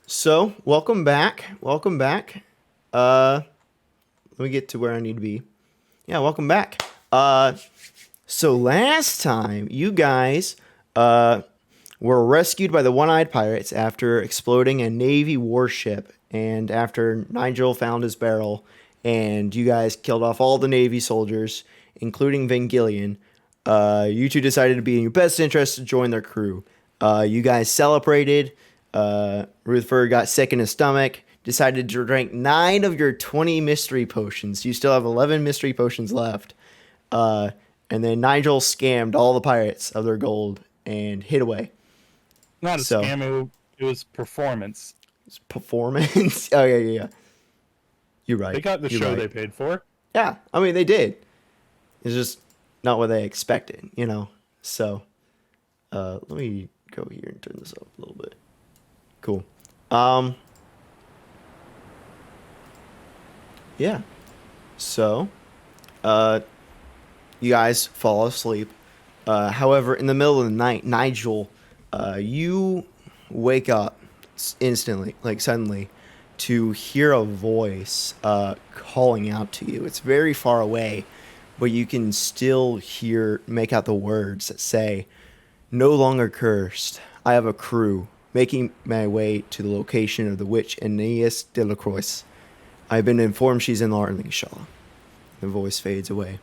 So, welcome back. Welcome back. Let me get to where I need to be. Yeah, welcome back. So last time you guys were rescued by the one-eyed pirates after exploding a Navy warship and after Nigel found his barrel and you guys killed off all the Navy soldiers, including Vangillion. You two decided to be in your best interest to join their crew. You guys celebrated. Rutherford got sick in his stomach, decided to drink 9 of your 20 mystery potions. You still have 11 mystery potions left. And then Nigel scammed all the pirates of their gold and hid away. Not a scam, it was performance. It's performance? Oh, yeah. You're right. They got the show they paid for. Yeah, I mean, they did. It's just not what they expected, you know? So, let me go here and turn this up a little bit. Cool. Yeah. So, you guys fall asleep. However, in the middle of the night, Nigel, you wake up instantly, like suddenly, to hear a voice calling out to you. It's very far away, but you can still make out the words that say, "No longer cursed. I have a crew, making my way to the location of the witch Aeneas de la Croix. I've been informed she's in Arlingshaw." The voice fades away.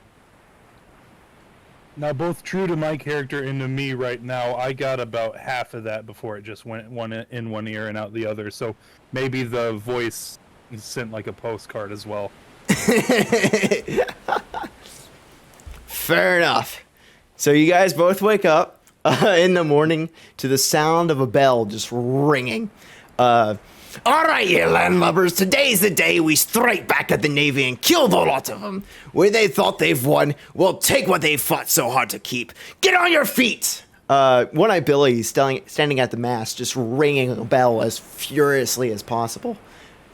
Now, both true to my character and to me right now, I got about half of that before it just went in one ear and out the other. So maybe the voice sent like a postcard as well. Fair enough. So you guys both wake up in the morning to the sound of a bell just ringing. "All right, you landlubbers, today's the day we strike back at the Navy and kill the lot of them. Where they thought they've won, we'll take what they fought so hard to keep. Get on your feet!" One-Eyed Billy is standing at the mast, just ringing a bell as furiously as possible.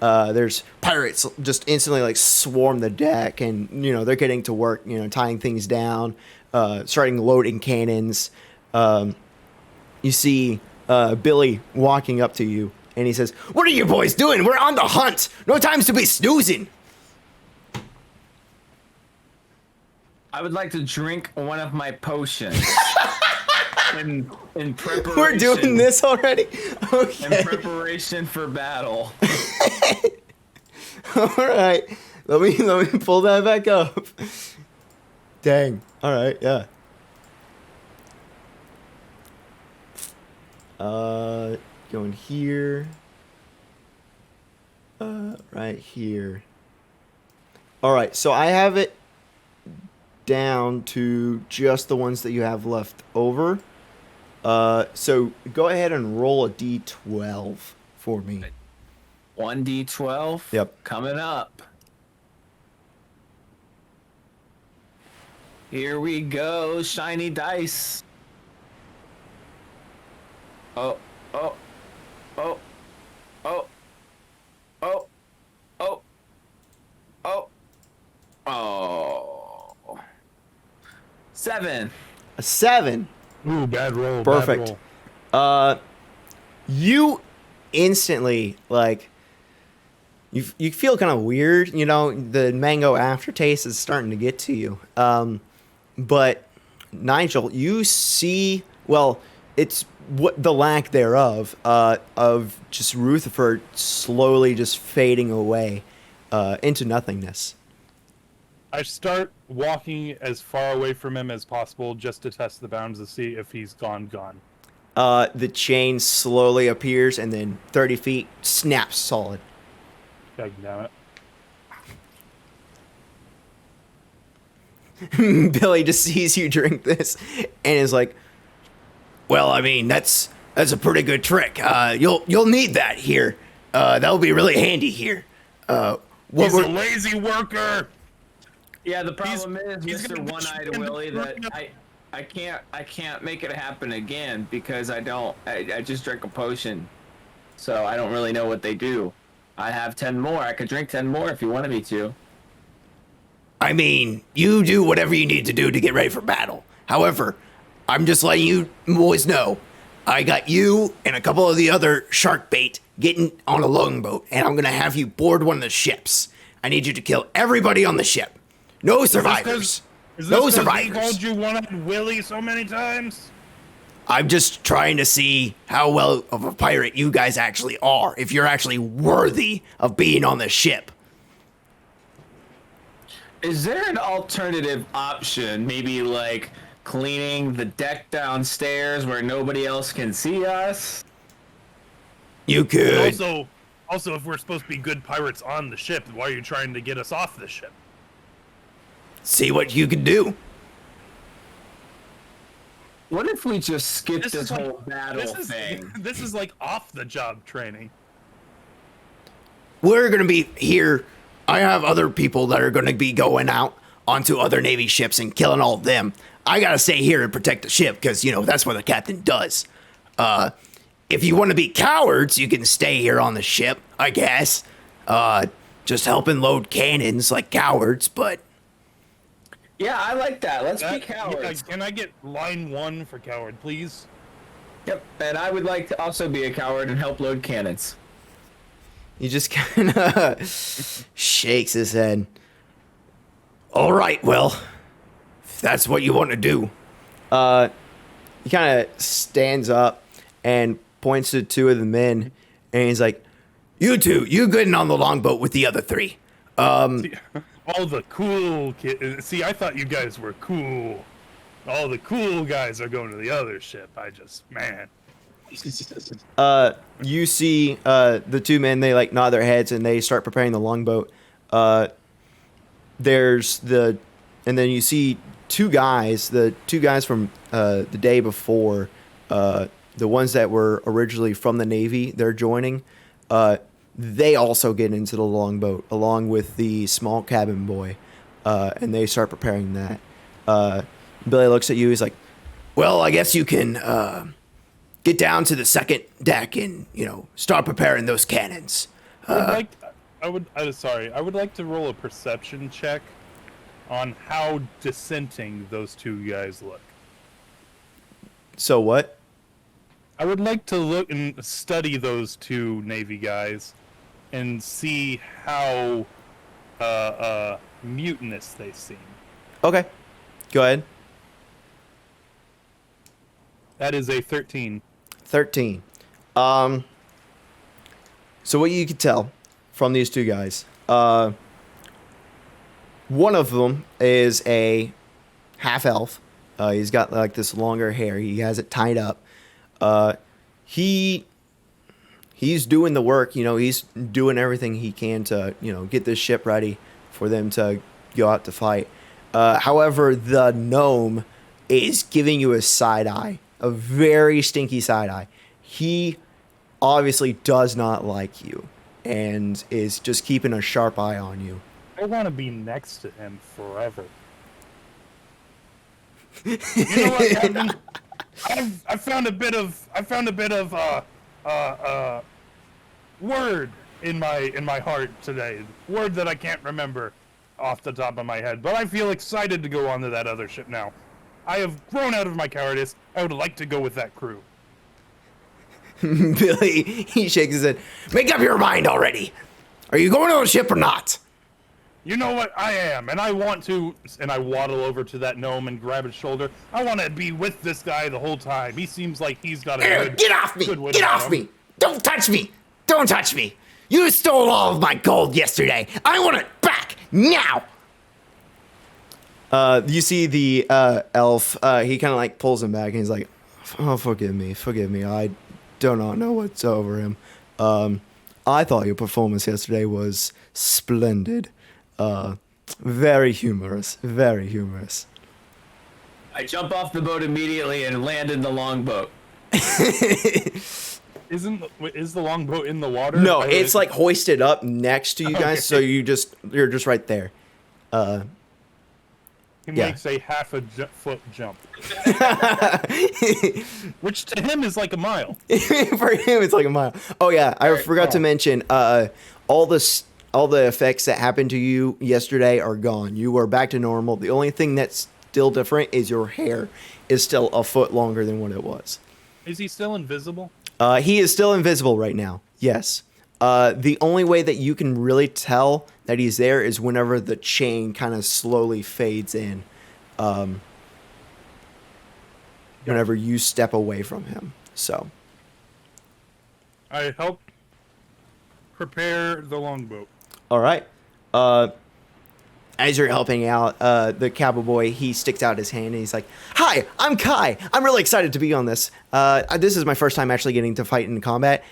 There's pirates just instantly like swarm the deck, and they're getting to work, tying things down, starting loading cannons. You see Billy walking up to you. And he says, "What are you boys doing? We're on the hunt. No times to be snoozing." I would like to drink one of my potions. in preparation. We're doing this already? Okay. In preparation for battle. All right. Let me pull that back up. Dang. All right. Yeah. Going here. Right here. All right, so I have it down to just the ones that you have left over. So go ahead and roll a d12 for me. 1d12? Yep. Coming up. Here we go, shiny dice. Oh. 7. A 7. Ooh, bad roll. Perfect. Bad roll. You instantly you feel kind of weird. The mango aftertaste is starting to get to you. But Nigel, you see, well, it's what the lack thereof of just Rutherford slowly just fading away into nothingness. I start walking as far away from him as possible just to test the bounds to see if he's gone. The chain slowly appears and then 30 feet snaps solid. God damn it. Billy just sees you drink this and is like, "Well, I mean, that's a pretty good trick. You'll need that here. That'll be really handy here." He's a lazy worker. Yeah, the problem is, Mr. One-Eyed Willie, that I can't make it happen again because I just drank a potion, so I don't really know what they do. I have 10 more. I could drink 10 more if you wanted me to. I mean, you do whatever you need to do to get ready for battle. However, I'm just letting you boys know, I got you and a couple of the other shark bait getting on a longboat, and I'm gonna have you board one of the ships. I need you to kill everybody on the ship. No survivors. No survivors. He called you One-Eyed Willie so many times? I'm just trying to see how well of a pirate you guys actually are, if you're actually worthy of being on the ship. Is there an alternative option? Maybe like cleaning the deck downstairs where nobody else can see us? You could. Also, if we're supposed to be good pirates on the ship, why are you trying to get us off the ship? See what you can do. What if we just skip this whole battle thing? This is like off-the-job training. We're going to be here. I have other people that are going to be going out onto other Navy ships and killing all of them. I got to stay here and protect the ship because, you know, that's what the captain does. If you want to be cowards, you can stay here on the ship, I guess. Just helping load cannons like cowards, but... Yeah, I like that. Let's be cowards. Can I get line 1 for coward, please? Yep, and I would like to also be a coward and help load cannons. He just kind of shakes his head. All right, well, if that's what you want to do. He kind of stands up and points to 2 of the men, and he's like, you two, you getting on the longboat with the other 3. All the cool kids. See, I thought you guys were cool. All the cool guys are going to the other ship. Man. You see the 2 men, they like nod their heads and they start preparing the longboat. And then you see 2 guys, the 2 guys from the day before, the ones that were originally from the Navy, they're joining. They also get into the longboat along with the small cabin boy, and they start preparing that. Billy looks at you. He's like, well, I guess you can get down to the second deck and, you know, start preparing those cannons. I would like to roll a perception check on how dissenting those 2 guys look. So what? I would like to look and study those 2 Navy guys and see how mutinous they seem. Okay. Go ahead. That is a 13. 13. So what you can tell from these 2 guys, one of them is a half elf. He's got like this longer hair. He has it tied up. He's doing the work, you know, he's doing everything he can to, you know, get this ship ready for them to go out to fight. However, the gnome is giving you a side eye, a very stinky side eye. He obviously does not like you and is just keeping a sharp eye on you. I want to be next to him forever. You know what, Captain? I found a bit of word in my heart today. Word that I can't remember off the top of my head, but I feel excited to go onto that other ship now. I have grown out of my cowardice. I would like to go with that crew. Billy, he shakes his head. Make up your mind already. Are you going on the ship or not? You know what? I am, and I want to, and I waddle over to that gnome and grab his shoulder. I want to be with this guy the whole time. He seems like he's got a good... Get off me! Get off me! Don't touch me! Don't touch me! You stole all of my gold yesterday. I want it back now! You see the elf, he kind of like pulls him back and he's like, oh, forgive me. I do not know what's over him. I thought your performance yesterday was splendid. Very humorous. I jump off the boat immediately and land in the longboat. Is the longboat in the water? No, it's like hoisted up next to you guys, so you're just right there. He makes a half-foot jump, which to him is like a mile. For him, it's like a mile. Oh yeah, I forgot to mention. All the effects that happened to you yesterday are gone. You are back to normal. The only thing that's still different is your hair is still a foot longer than what it was. Is he still invisible? He is still invisible right now. Yes. The only way that you can really tell that he's there is whenever the chain kind of slowly fades in. Whenever you step away from him. So. I help prepare the longboat. All right. As you're helping out, the cowboy, he sticks out his hand and he's like, "Hi, I'm Kai. I'm really excited to be on this. This is my first time actually getting to fight in combat.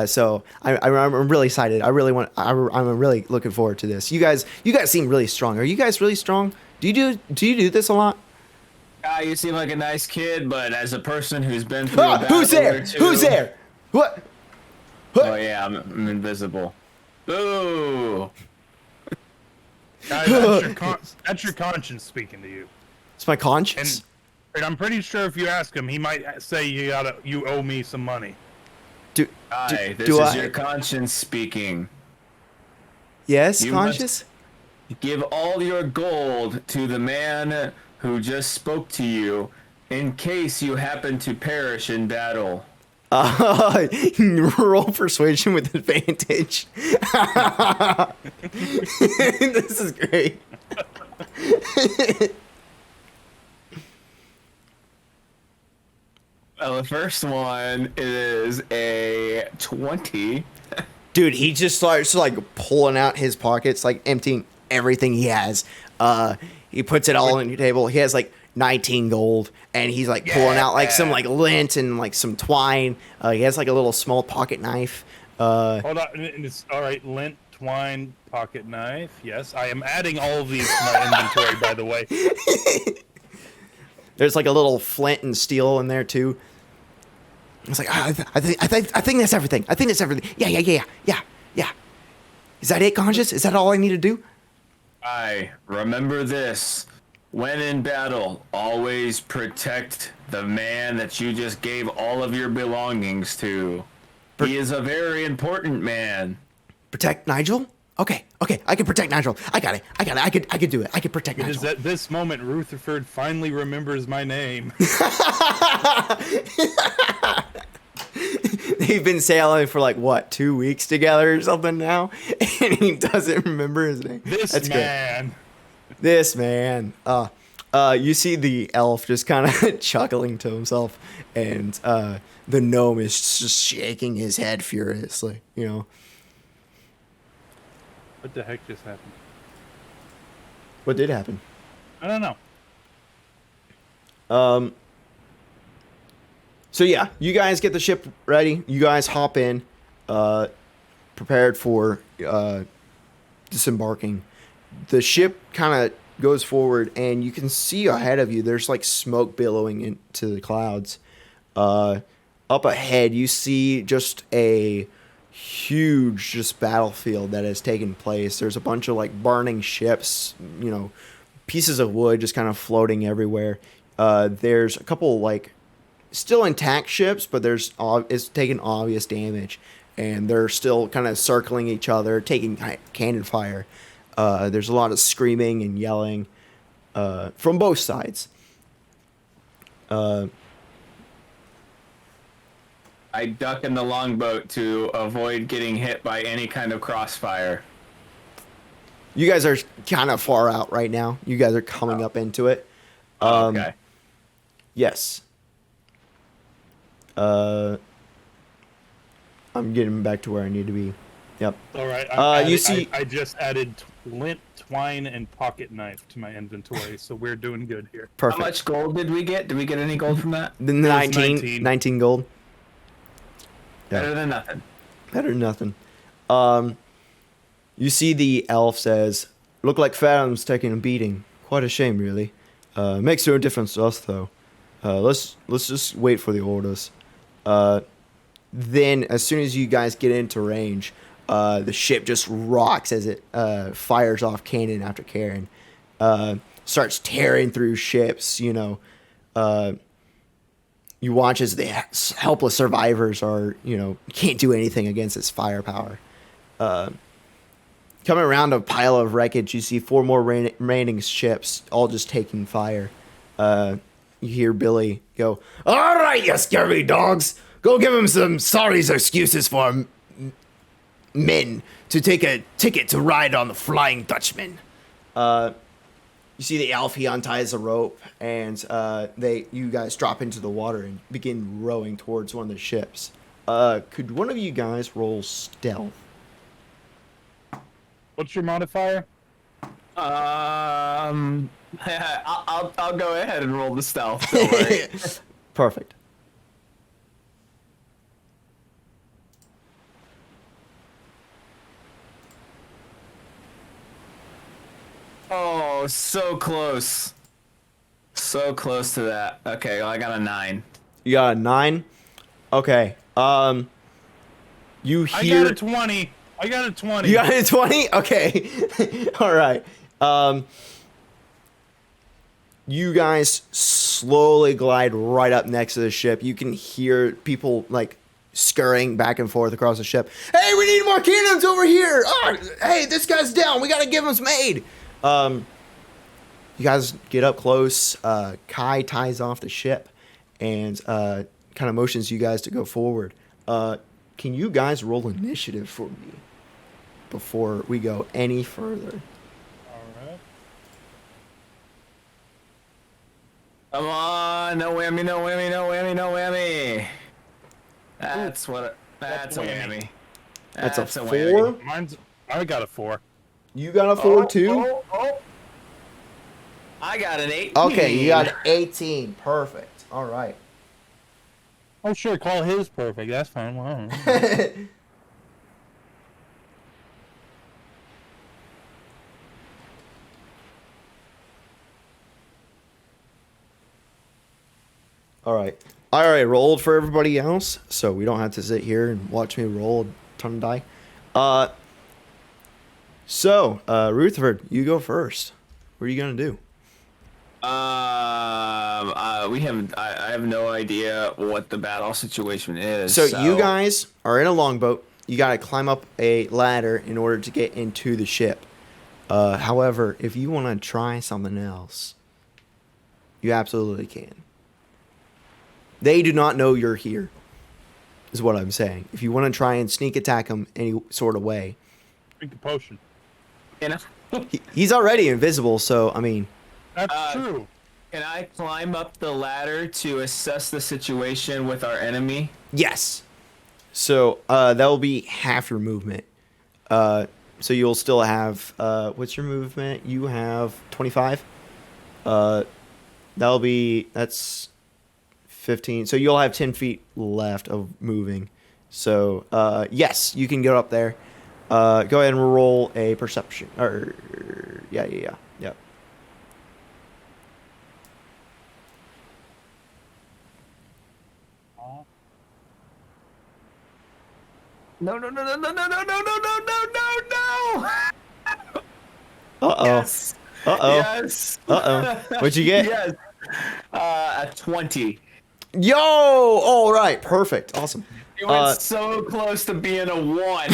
So I'm really excited. I'm really looking forward to this. You guys seem really strong. Are you guys really strong? Do you do this a lot?" You seem like a nice kid, but as a person who's been through a battle Who's there? or two, Who's there? What? Oh yeah, I'm invisible. Boo! That's your conscience speaking to you. It's my conscience. And I'm pretty sure if you ask him, he might say you owe me some money. This is your conscience speaking. Yes, You conscious? Give all your gold to the man who just spoke to you in case you happen to perish in battle. Roll persuasion with advantage. This is great. Well, the first one is a 20. Dude, he just starts like pulling out his pockets, like emptying everything he has. He puts it all on your table. He has like 19 gold, and he's like pulling out like some like lint and like some twine. He has like a little small pocket knife. Hold on, it's all right. Lint, twine, pocket knife. Yes, I am adding all of these to my inventory. By the way, there's like a little flint and steel in there too. It's like I think that's everything. I think that's everything. Yeah. Is that it, conscious? Is that all I need to do? Remember this. When in battle, always protect the man that you just gave all of your belongings to. He is a very important man. Protect Nigel? Okay, I can protect Nigel. I got it. I could do it. I can protect Nigel. It is at this moment Rutherford finally remembers my name. They've been sailing for like what, 2 weeks together or something now, and he doesn't remember his name. This man. You see the elf just kind of chuckling to himself, and the gnome is just shaking his head furiously. You know. What the heck just happened? What did happen? I don't know. So yeah, you guys get the ship ready. You guys hop in, prepared for disembarking. The ship kind of goes forward, and you can see ahead of you, there's like smoke billowing into the clouds. Up ahead, you see just a huge battlefield that has taken place. There's a bunch of like burning ships, pieces of wood just kind of floating everywhere. There's a couple like still intact ships, but it's taking obvious damage, and they're still kind of circling each other, taking cannon fire. There's a lot of screaming and yelling from both sides. I duck in the longboat to avoid getting hit by any kind of crossfire. You guys are kind of far out right now. You guys are coming up into it. Okay. Yes. I'm getting back to where I need to be. Yep. All right. I just added lint, twine, and pocket knife to my inventory, so we're doing good here. Perfect. How much gold did we get? Did we get any gold from that? The 19 gold. Yeah. Better than nothing. Better than nothing. You see the elf says, "Look like Phantom's taking a beating. Quite a shame, really. Makes no difference to us, though. Let's just wait for the orders." Then, as soon as you guys get into range, the ship just rocks as it fires off cannon after cannon. Starts tearing through ships, You watch as the helpless survivors can't do anything against its firepower. Coming around a pile of wreckage, you see 4 more remaining ships, all just taking fire. You hear Billy go, "All right, you scary dogs. Go give him some sorry excuses for men to take a ticket to ride on the Flying Dutchman. You see the elf, he unties a rope, and you guys drop into the water and begin rowing towards one of the ships. Could one of you guys roll stealth? What's your modifier? I'll go ahead and roll the stealth. Don't worry. Perfect. Oh, so close. So close to that. Okay, well, I got a 9. You got a 9? Okay. You hear... I got a 20. I got a 20. You got a 20? Okay. All right. You guys slowly glide right up next to the ship. You can hear people, like, scurrying back and forth across the ship. Hey, we need more cannons over here! Oh, hey, this guy's down. We gotta give him some aid. You guys get up close. Kai ties off the ship and kind of motions you guys to go forward. Can you guys roll initiative for me before we go any further? Alright. Come on, no whammy, no whammy, no whammy, no whammy. That's what. That's a whammy. That's a 4? Whammy. I got a 4. You got a 4 too? I got an 18. Okay, you got 18. Perfect. All right. Oh, sure, call his perfect. That's fine. Wow. All right. I already rolled for everybody else, so we don't have to sit here and watch me roll a ton of die. Rutherford, you go first. What are you gonna do? I have no idea what the battle situation is. So you guys are in a longboat. You gotta climb up a ladder in order to get into the ship. However, if you want to try something else, you absolutely can. They do not know you're here, is what I'm saying. If you want to try and sneak attack them any sort of way. Drink the potion. You know? He's already invisible, so, I mean... That's true. Can I climb up the ladder to assess the situation with our enemy? Yes. So, that will be half your movement. So you'll still have... what's your movement? You have 25? That'll be... That's 15. So you'll have 10 feet left of moving. So, yes, you can get up there. Go ahead and roll a perception. Or, yeah. No. Uh-oh. Yes. Uh-oh. Yes. Uh-oh. What'd you get? Yes. A 20. Yo! All right. Perfect. Awesome. It went so close to being a 1.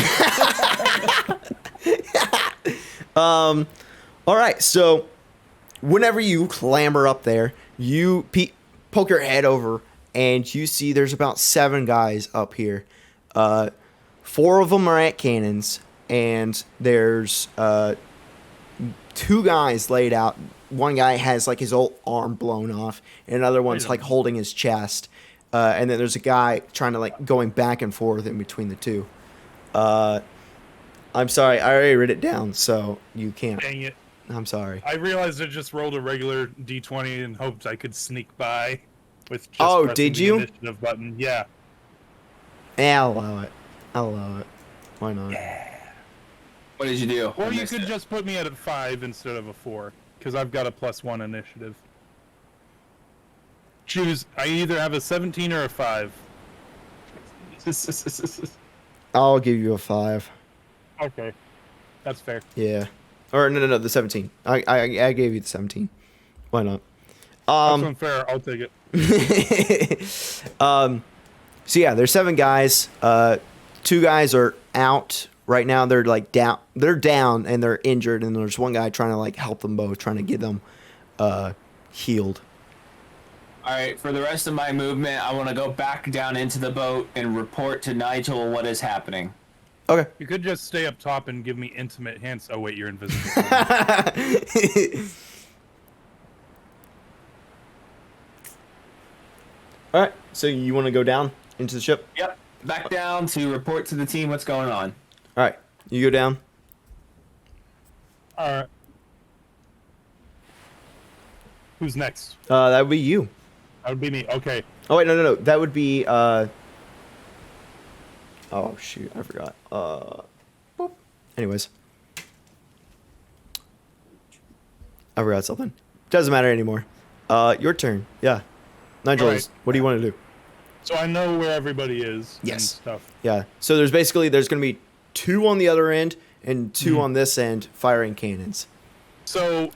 All right. So whenever you clamber up there, you poke your head over and you see there's about 7 guys up here. 4 of them are at cannons, and there's 2 guys laid out. One guy has like his old arm blown off, and another one's like holding his chest. And then there's a guy trying to like going back and forth in between the 2. I'm sorry, I already wrote it down, so you can't. Dang it. I'm sorry. I realized I just rolled a regular D20 and hoped I could sneak by with just Oh, pressing did the you? initiative button. Yeah. I'll allow it. Why not? What did you do? Or you could just put me at a 5 instead of a 4, because I've got a +1 initiative. Choose. I either have a 17 or a 5. I'll give you a 5. Okay. That's fair. Yeah. Or no, the 17. I gave you the 17. Why not? That's unfair. I'll take it. So yeah, there's 7 guys. 2 guys are out right now. They're like down. They're down and they're injured, and there's one guy trying to like help them both, trying to get them healed. All right, for the rest of my movement, I want to go back down into the boat and report to Nigel what is happening. Okay. You could just stay up top and give me intimate hints. Oh wait, you're invisible. All right. So you want to go down into the ship? Yep. Back down to report to the team what's going on. All right. You go down. All right. Who's next? That would be you. That would be me. Okay. Oh wait, no. That would be. Oh shoot, I forgot. Boop. Anyways, I forgot something. Doesn't matter anymore. Your turn. Yeah. Nigel, Right. what do you want to do? So I know where everybody is. Yes. And stuff. Yeah. So there's going to be 2 on the other end and 2 on this end firing cannons. So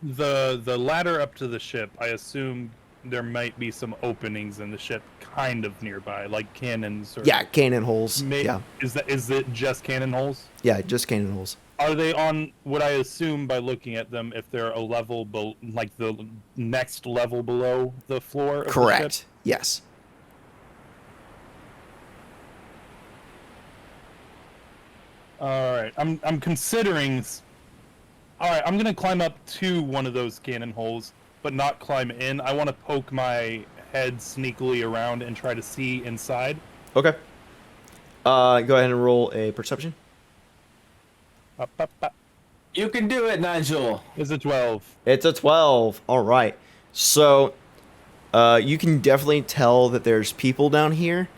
the ladder up to the ship, I assume there might be some openings in the ship kind of nearby, like cannons or Yeah, cannon holes. Yeah. Is it just cannon holes? Yeah, just cannon holes. Are they on, would I assume by looking at them, if they're a level like the next level below the floor of Correct. the ship? Yes. Alright, I'm considering... Alright, I'm gonna climb up to one of those cannon holes, but not climb in. I want to poke my head sneakily around and try to see inside. Okay. Go ahead and roll a perception. Up, up, up. You can do it, Nigel. Is a 12. It's a 12. All right. So, you can definitely tell that there's people down here.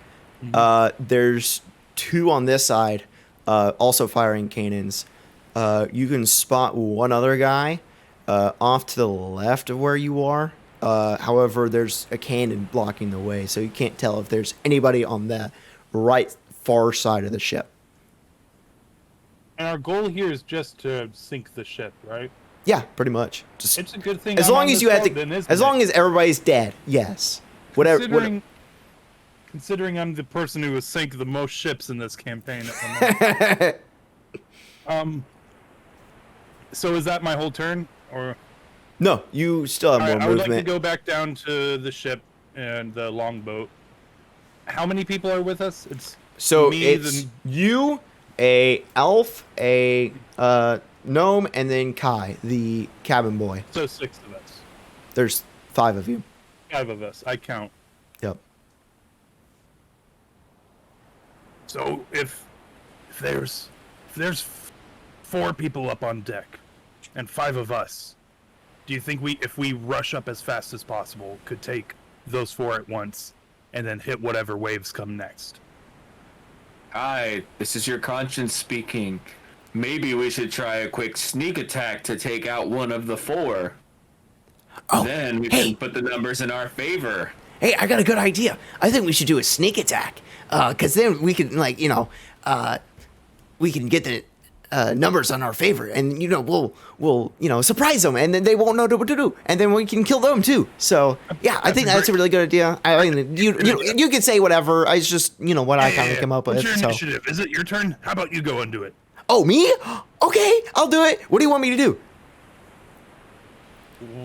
There's 2 on this side, also firing cannons. You can spot one other guy off to the left of where you are. However, there's a cannon blocking the way, so you can't tell if there's anybody on the right far side of the ship. And our goal here is just to sink the ship, right? Yeah, pretty much. Just It's a good thing. as I'm long on as this you have boat to, then, isn't as long it? as everybody's dead. Yes. Whatever. Considering I'm the person who has sank the most ships in this campaign at the moment. So is that my whole turn, or? No, you still have more Alright, I would like movement. to go back down to the ship and the longboat. How many people are with us? It's So me, it's you, a elf, a gnome, and then Kai, the cabin boy. so 6 of us. There's 5 of you. 5 of us. I count. Yep. So if there's 4 people up on deck and 5 of us, do you think if we rush up as fast as possible, could take those 4 at once and then hit whatever waves come next? Hi, this is your conscience speaking. Maybe we should try a quick sneak attack to take out one of the 4. Oh, Then we hey. can put the numbers in our favor. Hey, I got a good idea. I think we should do a sneak attack. Because then we can, we can get the numbers on our favor. And, we'll surprise them. And then they won't know what to do. And then we can kill them, too. So, yeah, I think that's a really good idea. I mean, you can say whatever. I just, what I kind of came up with. What's your So. initiative? Is it your turn? How about you go and do it? Oh, me? Okay, I'll do it. What do you want me to do?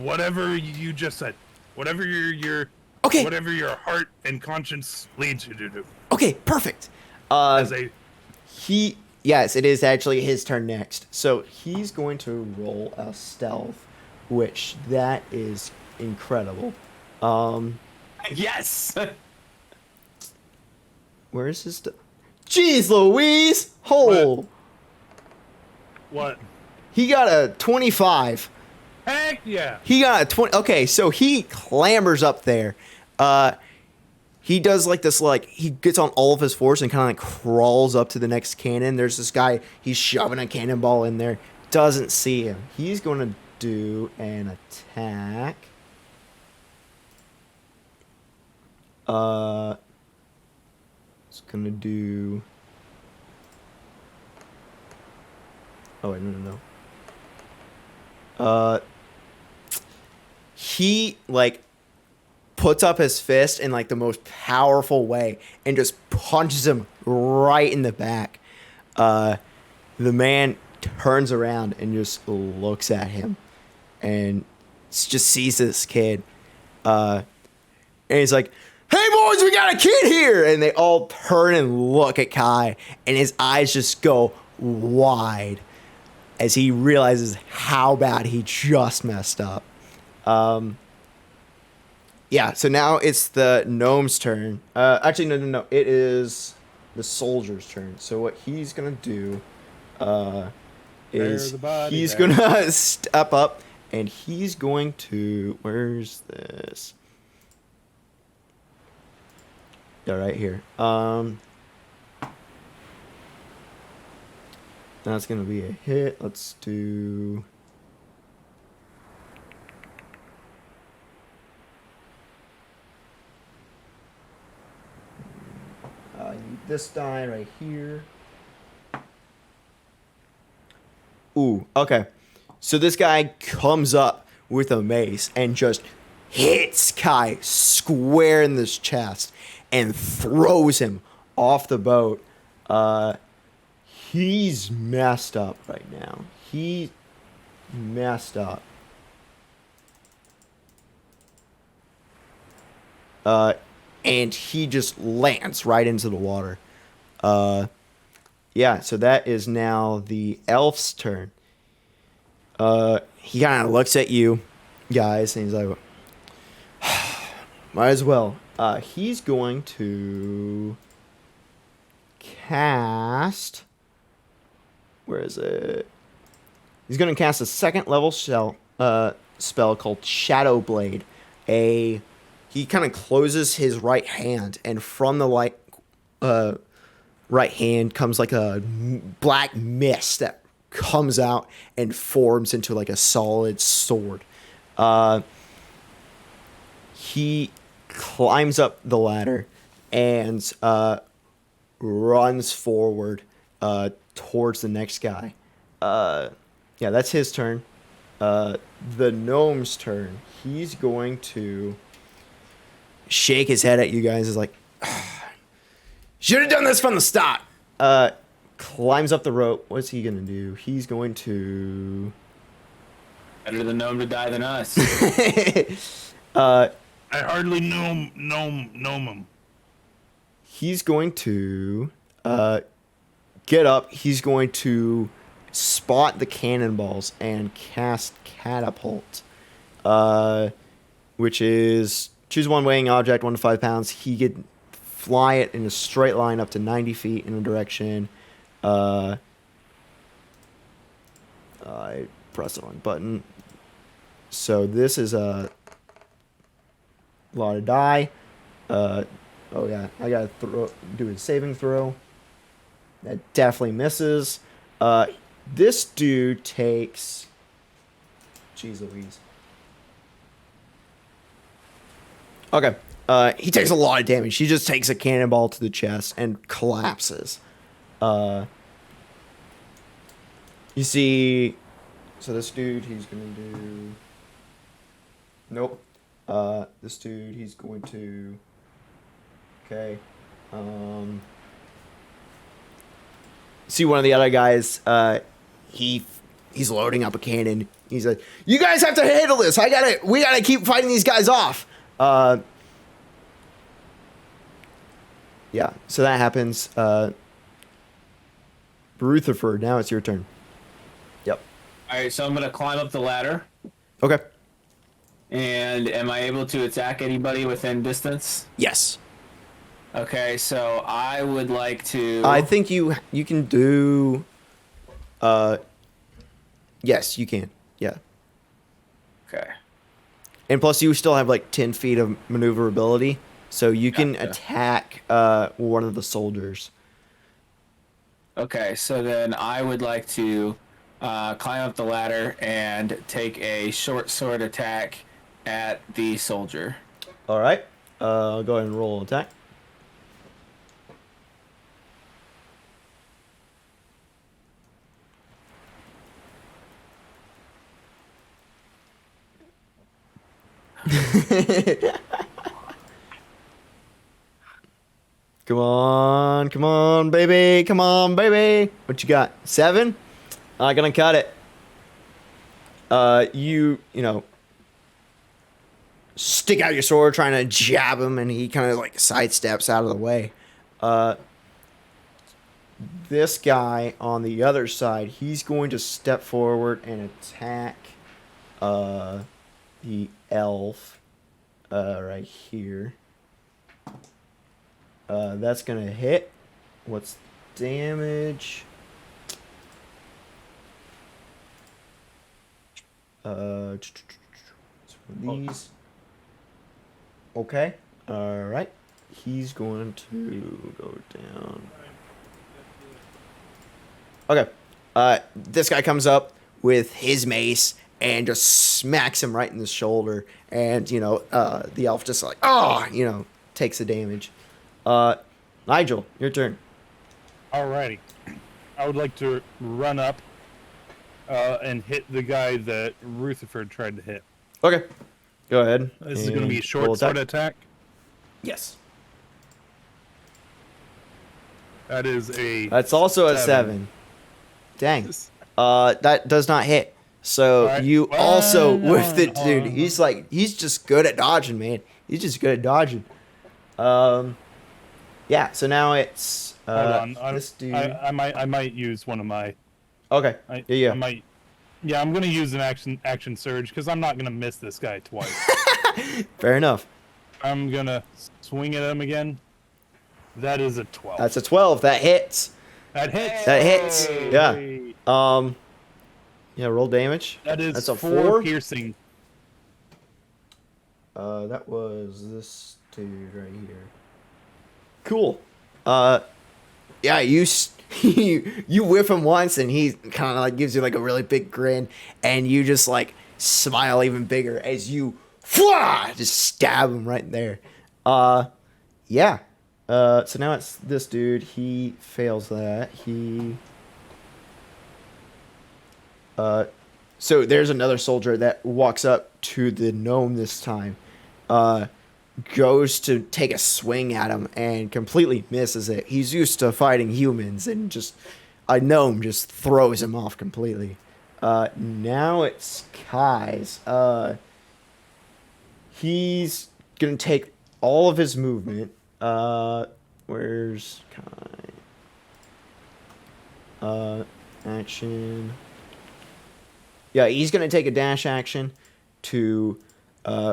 Whatever you just said. Whatever your Okay. Whatever your heart and conscience leads you to do. Okay, perfect. Yes, it is actually his turn next. So he's going to roll a stealth, which that is incredible. Yes! Where is his Jeez Louise! Hole! What? He got a 25. Heck yeah! He got a 20. Okay, so he clambers up there. He does he gets on all of his fours and kind of crawls up to the next cannon. There's this guy, he's shoving a cannonball in there. Doesn't see him. He's going to do an attack. It's going to do... Oh, wait, no. He, puts up his fist in, the most powerful way and just punches him right in the back. The man turns around and just looks at him and just sees this kid. And he's like, "Hey boys, we got a kid here!" And they all turn and look at Kai, and his eyes just go wide as he realizes how bad he just messed up. Yeah, so now it's the gnome's turn. Actually, no. It is the soldier's turn. So what he's going to do is he's going to step up, and he's going to... Where's this? Yeah, right here. That's going to be a hit. Let's do... this die right here. Ooh, okay. So this guy comes up with a mace and just hits Kai square in this chest and throws him off the boat. He's messed up right now. He messed up. And he just lands right into the water. Yeah, so that is now the elf's turn. He kind of looks at you guys, and he's like, might as well. He's going to cast... Where is it? He's going to cast a second level spell called Shadow Blade. He kind of closes his right hand, and from the right hand comes like a black mist that comes out and forms into like a solid sword. He climbs up the ladder and runs forward towards the next guy. Yeah, that's his turn. The gnome's turn. He's going to shake his head at you guys. Is like, should have done this from the start. Climbs up the rope. What's he gonna do? He's going to... Better the gnome to die than us. I hardly gnome him. He's going to get up. He's going to spot the cannonballs and cast Catapult, which is choose one weighing object, 1 to 5 pounds. He could fly it in a straight line up to 90 feet in a direction. I press the wrong button. So this is a lot of die. Oh yeah, I gotta do a saving throw. That definitely misses. This dude takes... Jeez Louise. Okay. He takes a lot of damage. He just takes a cannonball to the chest and collapses. You see... So this dude, he's going to do... Nope. This dude, he's going to... Okay. See one of the other guys, he's loading up a cannon. He's like, "You guys have to handle this. We gotta keep fighting these guys off." Yeah, so that happens. Rutherford, now it's your turn. Yep. Alright, so I'm gonna climb up the ladder. Okay. And am I able to attack anybody within distance? Yes. Okay, so I would like to... I think you can do... Yes, you can. Yeah. Okay. And plus you still have like 10 feet of maneuverability, so you can attack one of the soldiers. Okay, so then I would like to climb up the ladder and take a short sword attack at the soldier. Alright. I'll go ahead and roll an attack. Come on, baby. Come on, baby. What you got? 7? Not gonna cut it. You know, stick out your sword trying to jab him, and he kind of like sidesteps out of the way. This guy on the other side, he's going to step forward and attack the elf right here. That's going to hit. What's damage? These. Okay. All right. He's going to go down. Okay. This guy comes up with his mace and just smacks him right in the shoulder. And, the elf just like, takes the damage. Nigel, your turn. Alrighty. I would like to run up and hit the guy that Rutherford tried to hit. Okay. Go ahead. This is going to be a short sword attack. Yes. That is a... That's also a 7. Dang. That does not hit. So right. You also with the dude. He's just good at dodging, man. He's just good at dodging. Yeah. So now it's hold on. This dude. I might use one of my. Okay. Yeah. I might. Yeah, I'm gonna use an action surge because I'm not gonna miss this guy twice. Fair enough. I'm gonna swing at him again. That is a 12. That's a 12. That hits. That hits. That hits. Yeah. Yeah. Roll damage. That's a 4 piercing. That was this dude right here. Cool. Yeah. You whiff him once, and he kind of like gives you like a really big grin, and you just like smile even bigger as you just stab him right there. Yeah. So now it's this dude. He fails that. So there's another soldier that walks up to the gnome this time. Goes to take a swing at him and completely misses it. He's used to fighting humans, and just a gnome just throws him off completely. Now it's Kai's. He's gonna take all of his movement. Where's Kai? Action. Yeah, he's gonna take a dash action to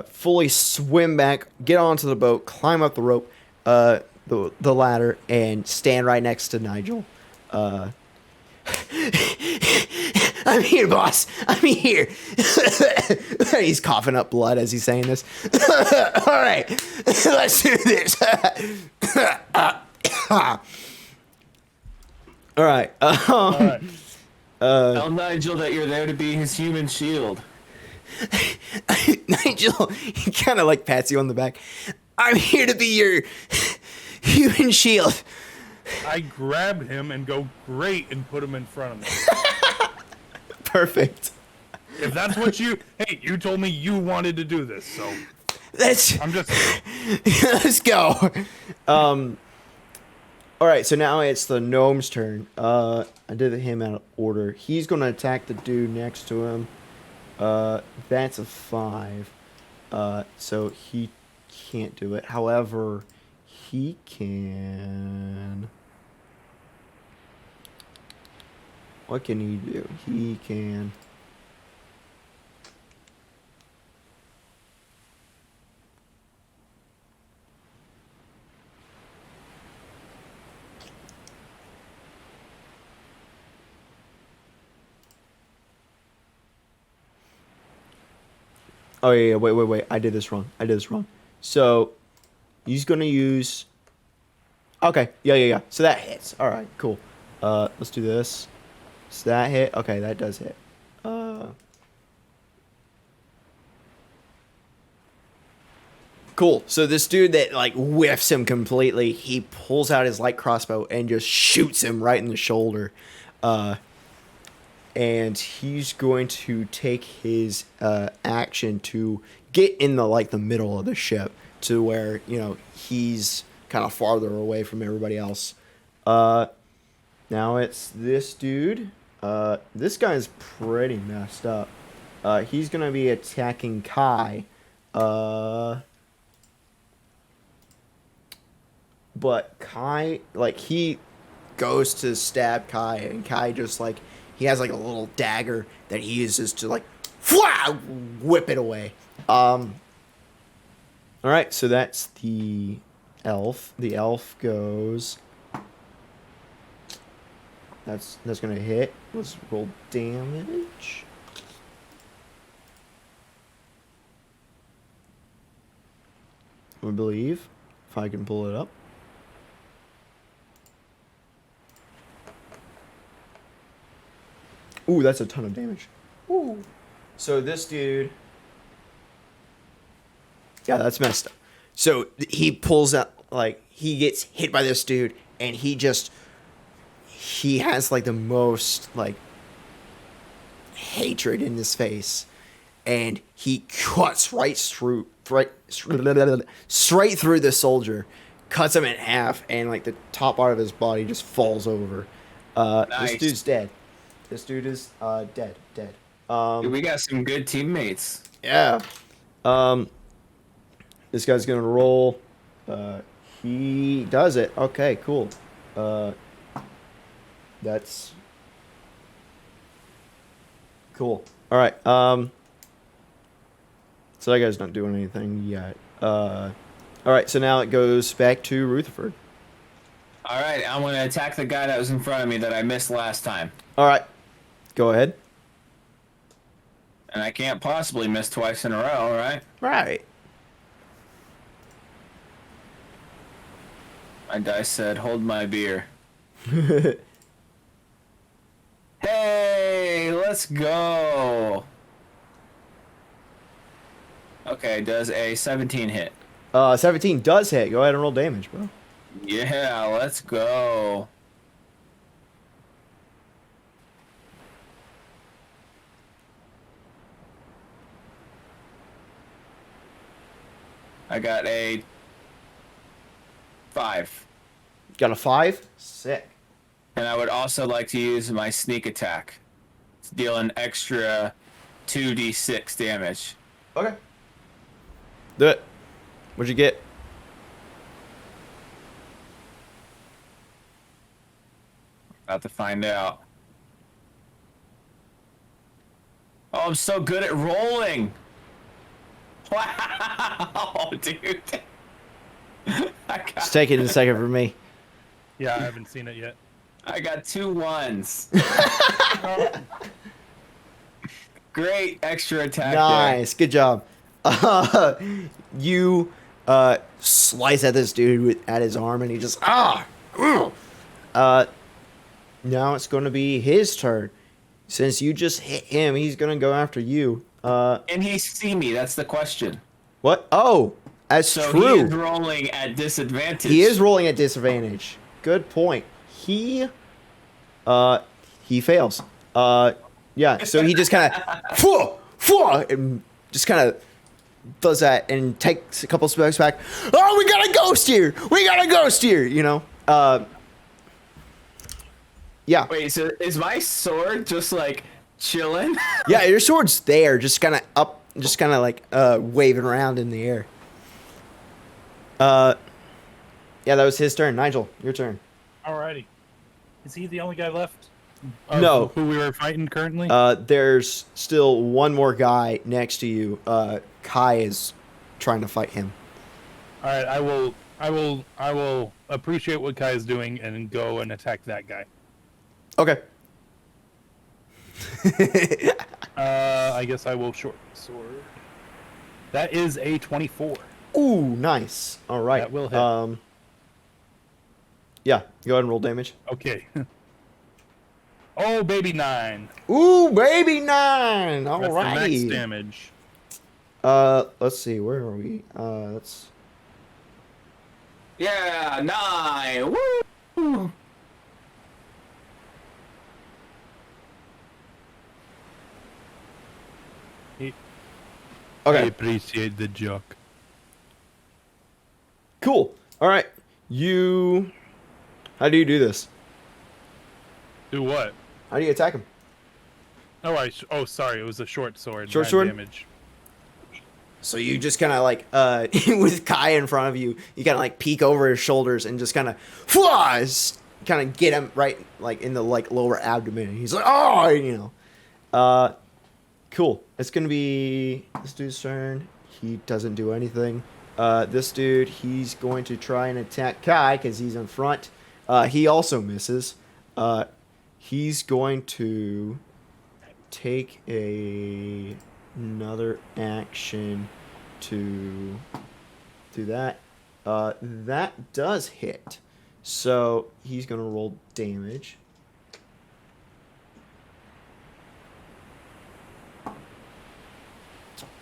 fully swim back, get onto the boat, climb up the rope, the ladder, and stand right next to Nigel. I'm here, boss. I'm here. He's coughing up blood as he's saying this. All right, let's do this. All right. All right. Tell Nigel that you're there to be his human shield. Nigel, he kind of like pats you on the back. I'm here to be your human shield. I grab him and go, great, and put him in front of me. Perfect. If that's what you told me you wanted to do this, so let's go. All right, so now it's the gnome's turn. I did him out of order. He's gonna attack the dude next to him. That's a 5. So he can't do it. However, he can. What can he do? He can. Oh yeah, wait. I did this wrong. So he's gonna use. Okay, yeah. So that hits. All right, cool. Let's do this. So that hit. Okay, that does hit. Cool. So this dude that like whiffs him completely, he pulls out his light crossbow and just shoots him right in the shoulder. And he's going to take his action to get in the middle of the ship to where he's kind of farther away from everybody else. Now it's this dude. This guy's pretty messed up. He's gonna be attacking Kai. But Kai, like, he goes to stab Kai, and Kai just, like, he has, like, a little dagger that he uses to, like, whip it away. All right, so that's the elf. The elf goes. That's gonna hit. Let's roll damage. I believe, if I can pull it up. Ooh, that's a ton of damage. Ooh. So this dude. Yeah, that's messed up. So he pulls out, like, he gets hit by this dude, and he has, like, the most, like, hatred in his face. And he cuts straight through the soldier, cuts him in half, and, like, the top part of his body just falls over. Nice. This dude's dead. This dude is dead. Dude, we got some good teammates. Yeah. This guy's gonna roll. He does it. Okay, cool. That's cool. All right. So that guy's not doing anything yet. All right. So now it goes back to Rutherford. All right, I'm gonna attack the guy that was in front of me that I missed last time. All right. Go ahead. And I can't possibly miss twice in a row, right? Right. My dice said, hold my beer. Hey, let's go. Okay, does a 17 hit? 17 does hit. Go ahead and roll damage, bro. Yeah, let's go. I got a 5. Got a 5? Sick. And I would also like to use my sneak attack to deal an extra 2d6 damage. Okay. Do it. What'd you get? About to find out. Oh, I'm so good at rolling. Wow, dude. Just take it in a second for me. Yeah, I haven't seen it yet. I got 2 1s. Great extra attack. Nice. Good job. You slice at this dude at his arm, and he just now it's going to be his turn. Since you just hit him, he's going to go after you. Can he see me? That's the question. What? Oh, that's So true. he is rolling at disadvantage. He is rolling at disadvantage. Good point. He fails. Yeah. So he just kind of, and just kind of does that and takes a couple steps back. Oh, we got a ghost here. We got a ghost here. You know. Yeah. Wait, so is my sword just like chilling? Yeah. Your sword's there, just kind of up, just kind of like waving around in the air. Yeah, that was his turn. Nigel, your turn. Alrighty. Is he the only guy left? No. Who we were fighting currently? There's still one more guy next to you. Kai is trying to fight him. All right, I will appreciate what Kai is doing and go and attack that guy. Okay. I guess I will short sword. That is a 24. Ooh, nice. All right. That will hit. Yeah, go ahead and roll damage. Okay. Oh, baby 9. Ooh, baby 9. All That's the max righty. damage. Let's see. Where are we? Let's. Yeah, 9. Woo! I Okay. appreciate the joke. Cool. All right. How do you do this? Do what? How do you attack him? Oh, sorry. It was a short sword. Short Nine sword? damage. So you just kind of like, with Kai in front of you, you kind of like peek over his shoulders and just kind of, kind of get him right like in the like lower abdomen. And he's like, oh, you know. Cool. It's gonna be this dude's turn. He doesn't do anything. This dude, he's going to try and attack Kai because he's in front. He also misses. He's going to take another action to do that. That does hit. So he's going to roll damage.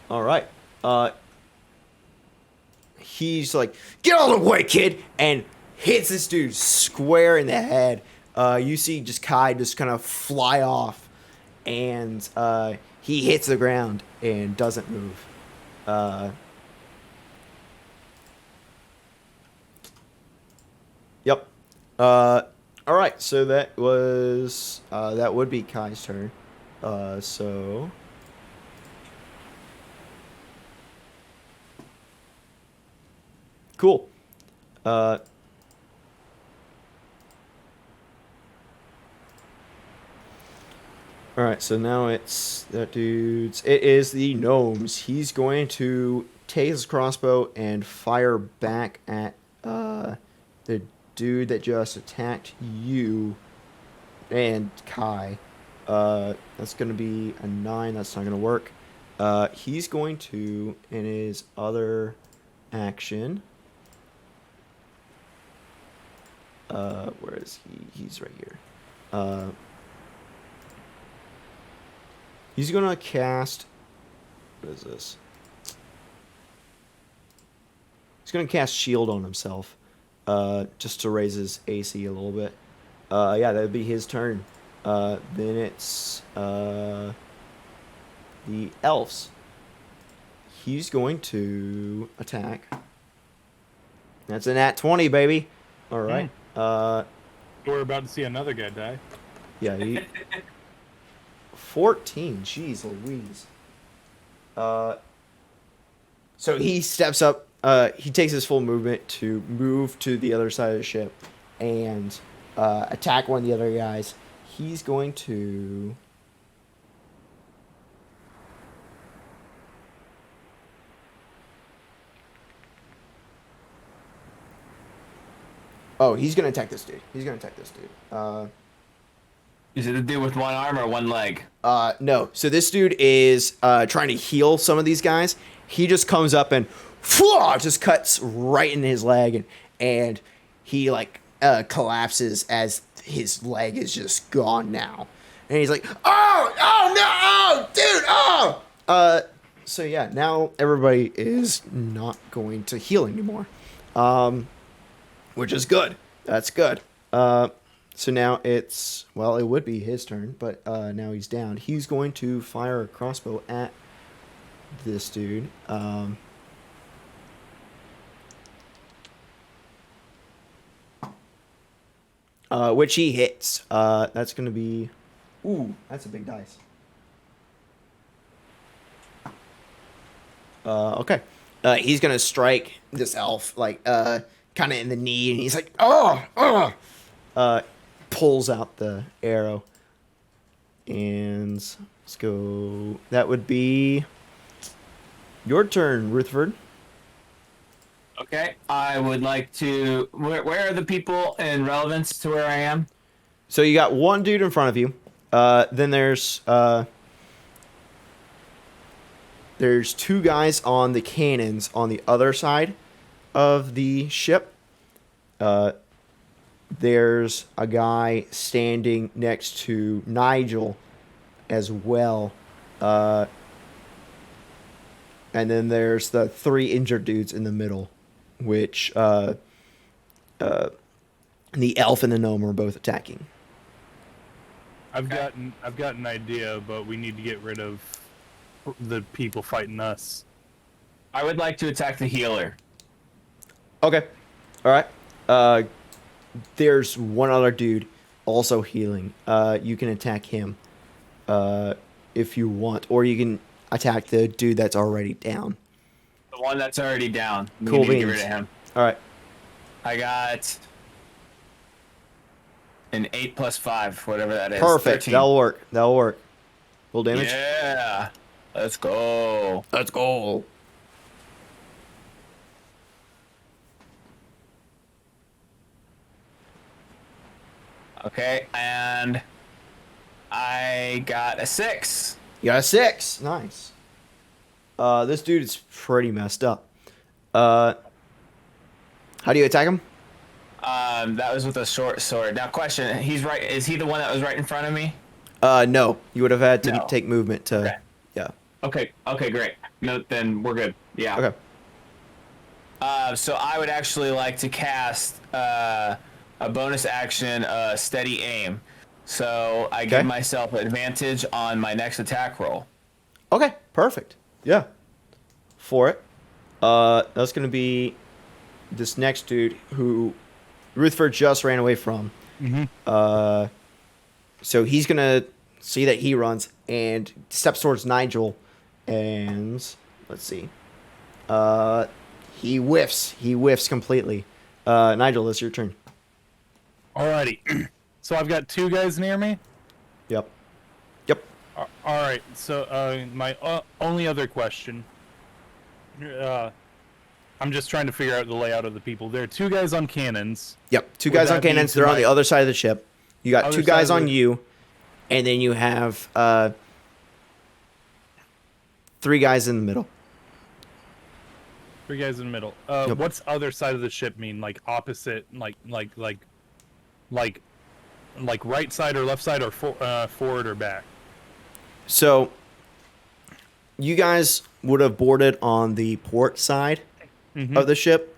All right. He's like, get out of the way, kid, and hits this dude square in the head. You see just Kai just kind of fly off, and he hits the ground and doesn't move. Yep. All right. So that was that would be Kai's turn. So. Cool. All right, so now it's that dude's. It is the gnomes. He's going to take his crossbow and fire back at the dude that just attacked you and Kai. That's going to be a 9. That's not going to work. He's going to, in his other action. Where is he? He's right here. He's gonna cast. What is this? He's gonna cast Shield on himself, just to raise his AC a little bit. Yeah, that'd be his turn. Then it's the elves. He's going to attack. That's a nat 20, baby. All right. We're about to see another guy die. Yeah. 14. Jeez Louise. So he steps up. He takes his full movement to move to the other side of the ship and attack one of the other guys. He's going to. Oh, he's going to attack this dude. Is it the dude with one arm or one leg? No. So this dude is trying to heal some of these guys. He just comes up and just cuts right in his leg, and he like collapses as his leg is just gone now. And he's like, oh no, dude, so yeah, now everybody is not going to heal anymore. Which is good. That's good. So now it's, well, it would be his turn, but now he's down. He's going to fire a crossbow at this dude. Which he hits. That's going to be, ooh, that's a big dice. Okay. He's going to strike this elf, like, kind of in the knee, and he's like, pulls out the arrow, and let's go. That would be your turn, Rutherford. Okay, I would like to. Where are the people in relevance to where I am? So you got one dude in front of you. Then there's two guys on the cannons on the other side of the ship. There's a guy standing next to Nigel as well. And then there's the 3 injured dudes in the middle, which the elf and the gnome are both attacking. I've got an idea, but we need to get rid of the people fighting us. I would like to attack the healer. Okay. All right. There's one other dude also healing. You can attack him if you want, or you can attack the dude that's already down. The one that's already down. We Cool need to beans. get rid of him. All right. I got an 8 plus 5, whatever that is. Perfect. 13. That'll work. That'll work. Full damage. Yeah. Let's go. Let's go. Okay, and I got a 6. You got a 6. Nice. This dude is pretty messed up. How do you attack him? That was with a short sword. Now, question: he's right. Is he the one that was right in front of me? No. You would have had to No. take movement to. Okay. Yeah. Okay. Okay. Great. No, then we're good. Yeah. Okay. So I would actually like to cast a bonus action, steady aim. So I give myself advantage on my next attack roll. Okay. Perfect. Yeah. For it. That's gonna be this next dude who Rutherford just ran away from. So he's gonna see that he runs and steps towards Nigel, and let's see. He whiffs. He whiffs completely. Nigel, it's your turn. Alrighty. So I've got 2 guys near me. Yep. Yep. All right. So my only other question. I'm just trying to figure out the layout of the people. There are 2 guys on cannons. Yep. 2 Would guys on that be cannons. to They're on my- the other side of the ship. You got Other 2 side guys of on the- you, and then you have 3 guys in the middle. 3 guys in the middle. Yep. What's other side of the ship mean? Like opposite, like right side or left side, or forward or back? So, you guys would have boarded on the port side of the ship,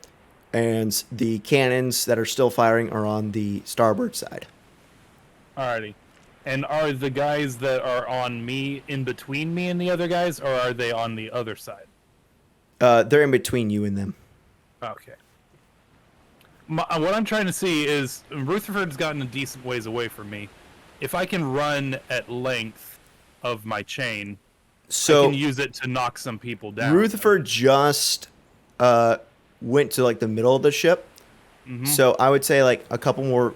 and the cannons that are still firing are on the starboard side. Alrighty. And are the guys that are on me in between me and the other guys, or are they on the other side? They're in between you and them. Okay. What I'm trying to see is Rutherford's gotten a decent ways away from me. If I can run at length of my chain, So I can use it to knock some people down. Rutherford just went to like the middle of the ship. So I would say like a couple more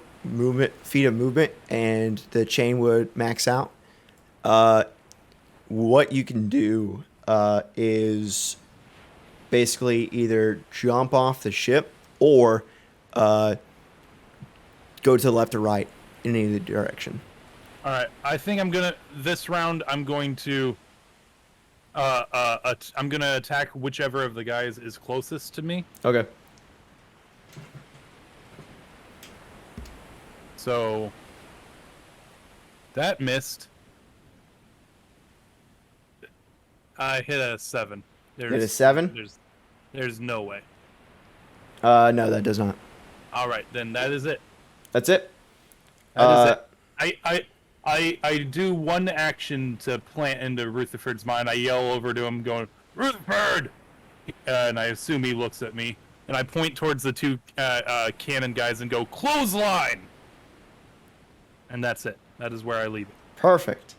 feet of movement, and the chain would max out. What you can do is basically either jump off the ship or go to the left or right in any direction. All right. I think this round I'm going to attack whichever of the guys is closest to me. Okay. So that missed. I hit a 7. Hit a 7? There's no way. No, that does not. All right, then that is it. That's it. That is it. I do one action to plant into Rutherford's mind. I yell over to him, going, "Rutherford!" And I assume he looks at me. And I point towards the 2 cannon guys and go, "Clothesline!" And that's it. That is where I leave it. Perfect.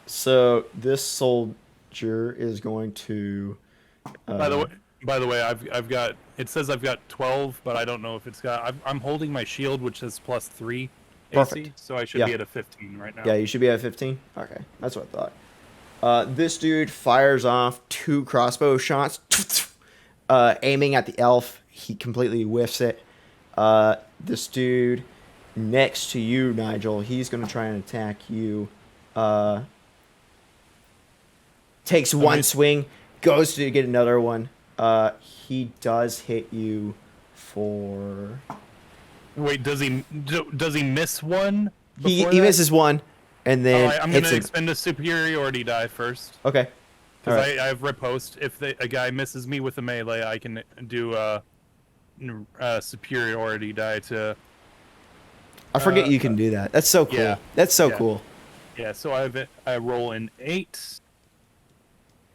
So this soldier is going to. By the way, I've got. It says I've got 12, but I don't know if it's got. I'm holding my shield, which says +3 AC, Perfect. so I should be at a 15 right now. Yeah, you should be at 15. Okay, that's what I thought. This dude fires off 2 crossbow shots, aiming at the elf. He completely whiffs it. This dude next to you, Nigel, he's going to try and attack you. Takes one swing, goes to get another one. He does hit you for... Wait, does he miss one? He that? misses one, and then I'm hits gonna him. expend a superiority die first. Okay. Because Alright. I have riposte. If a guy misses me with a melee, I can do a superiority die to. I forget you can do that. That's so cool. yeah. That's so Yeah. cool. Yeah, so I roll an 8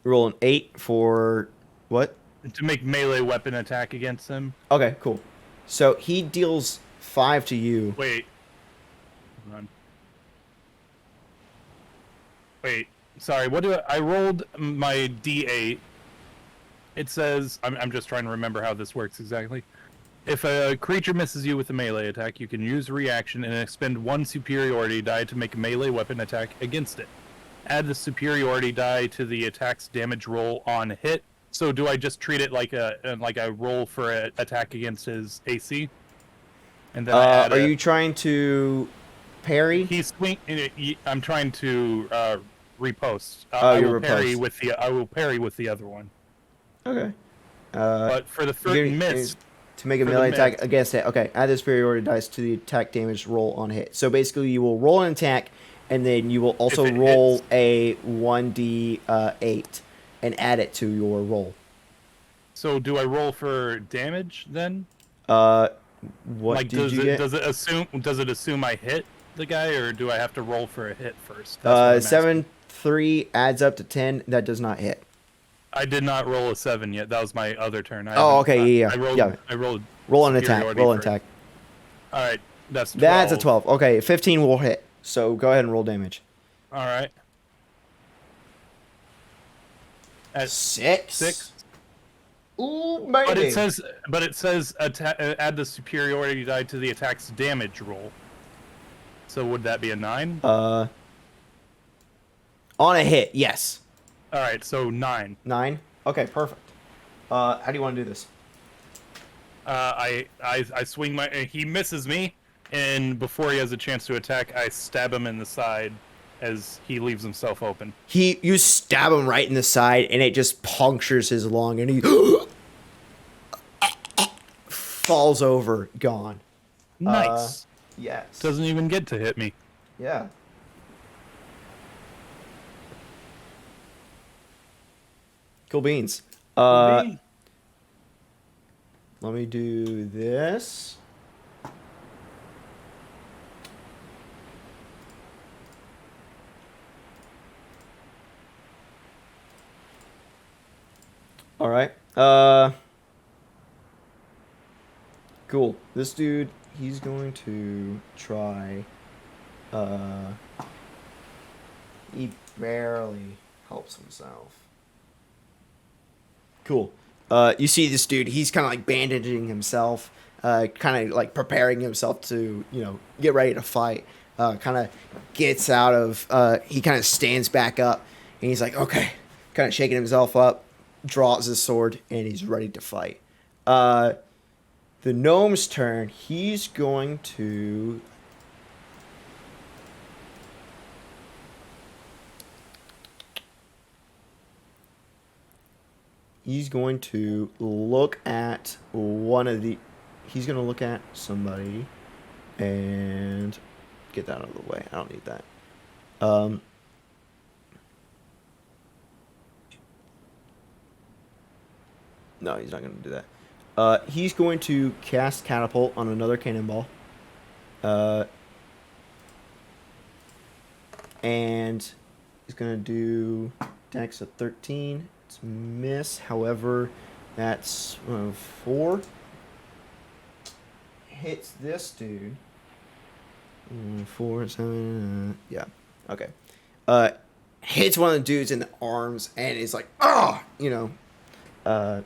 Roll an 8 for what? to make melee weapon attack against him. Okay, cool. So he deals 5 to you. Wait. Hold on. Wait. Sorry. What do I rolled my D8, It says, I'm just trying to remember how this works exactly. If a creature misses you with a melee attack, you can use a reaction and expend 1 superiority die to make a melee weapon attack against it. Add the superiority die to the attack's damage roll on hit. So do I just treat it like a roll for an attack against his AC? And then I add are you trying to parry? I'm trying to repost. You're repost. I will parry with the other one. Okay. But for the first miss, to make a melee attack against it, okay, add the superiority dice to the attack damage roll on hit. So basically, you will roll an attack, and then you will also roll a 1d8 and add it to your roll. So do I roll for damage then? What did you get? Does it assume I hit the guy, or do I have to roll for a hit first? 7-3 adds up to 10. That does not hit. I did not roll a 7 yet. That was my other turn. Okay, yeah. I rolled. Roll an attack. Roll an attack. All right, that's 12. That's a 12. Okay, 15 will hit. So go ahead and roll damage. All right. At 6. Ooh, baby. But it says add the superiority die to the attack's damage roll. So would that be a 9? On a hit, yes. All right, so 9. 9. Okay, perfect. How do you want to do this? I swing my. He misses me, and before he has a chance to attack, I stab him in the side as he leaves himself open. You stab him right in the side, and it just punctures his lung, and he falls over, gone. Nice. Yes. Doesn't even get to hit me. Yeah. Cool beans. Let me do this. All right. Cool. This dude, he's going to try. He barely helps himself. Cool. You see this dude, he's kind of like bandaging himself, kind of like preparing himself to, get ready to fight. Kind of gets out of, he kind of stands back up, and he's like, okay, kind of shaking himself up, draws his sword, and he's ready to fight. The gnome's turn, he's going to... He's going to look at he's going to look at somebody and get that out of the way. I don't need that. No, he's not going to do that. He's going to cast Catapult on another cannonball. And he's going to do Dex of 13. It's miss. However, that's 4. Hits this dude. 4, 7. Yeah. Okay. Hits one of the dudes in the arms and is like, ah, it's gonna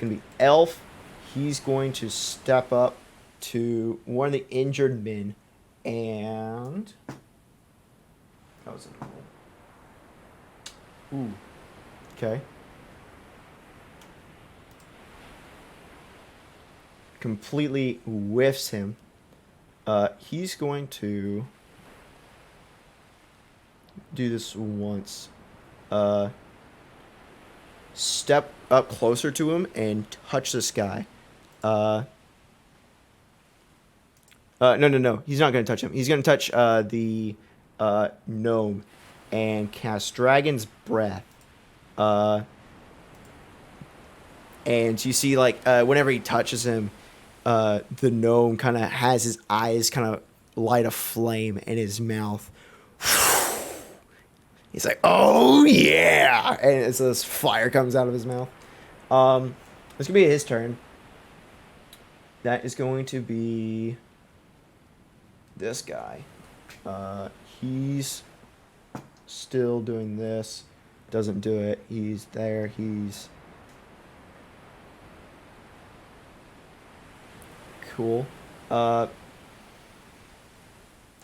be Elf. He's going to step up to one of the injured men, and that was a roll. Ooh. Okay. Completely whiffs him. He's going to do this once. Step up closer to him and touch this guy. No. He's not going to touch him. He's going to touch the gnome and cast Dragon's Breath. And you see, whenever he touches him, the gnome kind of has his eyes kind of light a flame in his mouth. He's like, oh yeah! And so this fire comes out of his mouth. It's gonna be his turn. That is going to be this guy. He's still doing this. Doesn't do it. He's there. He's Cool.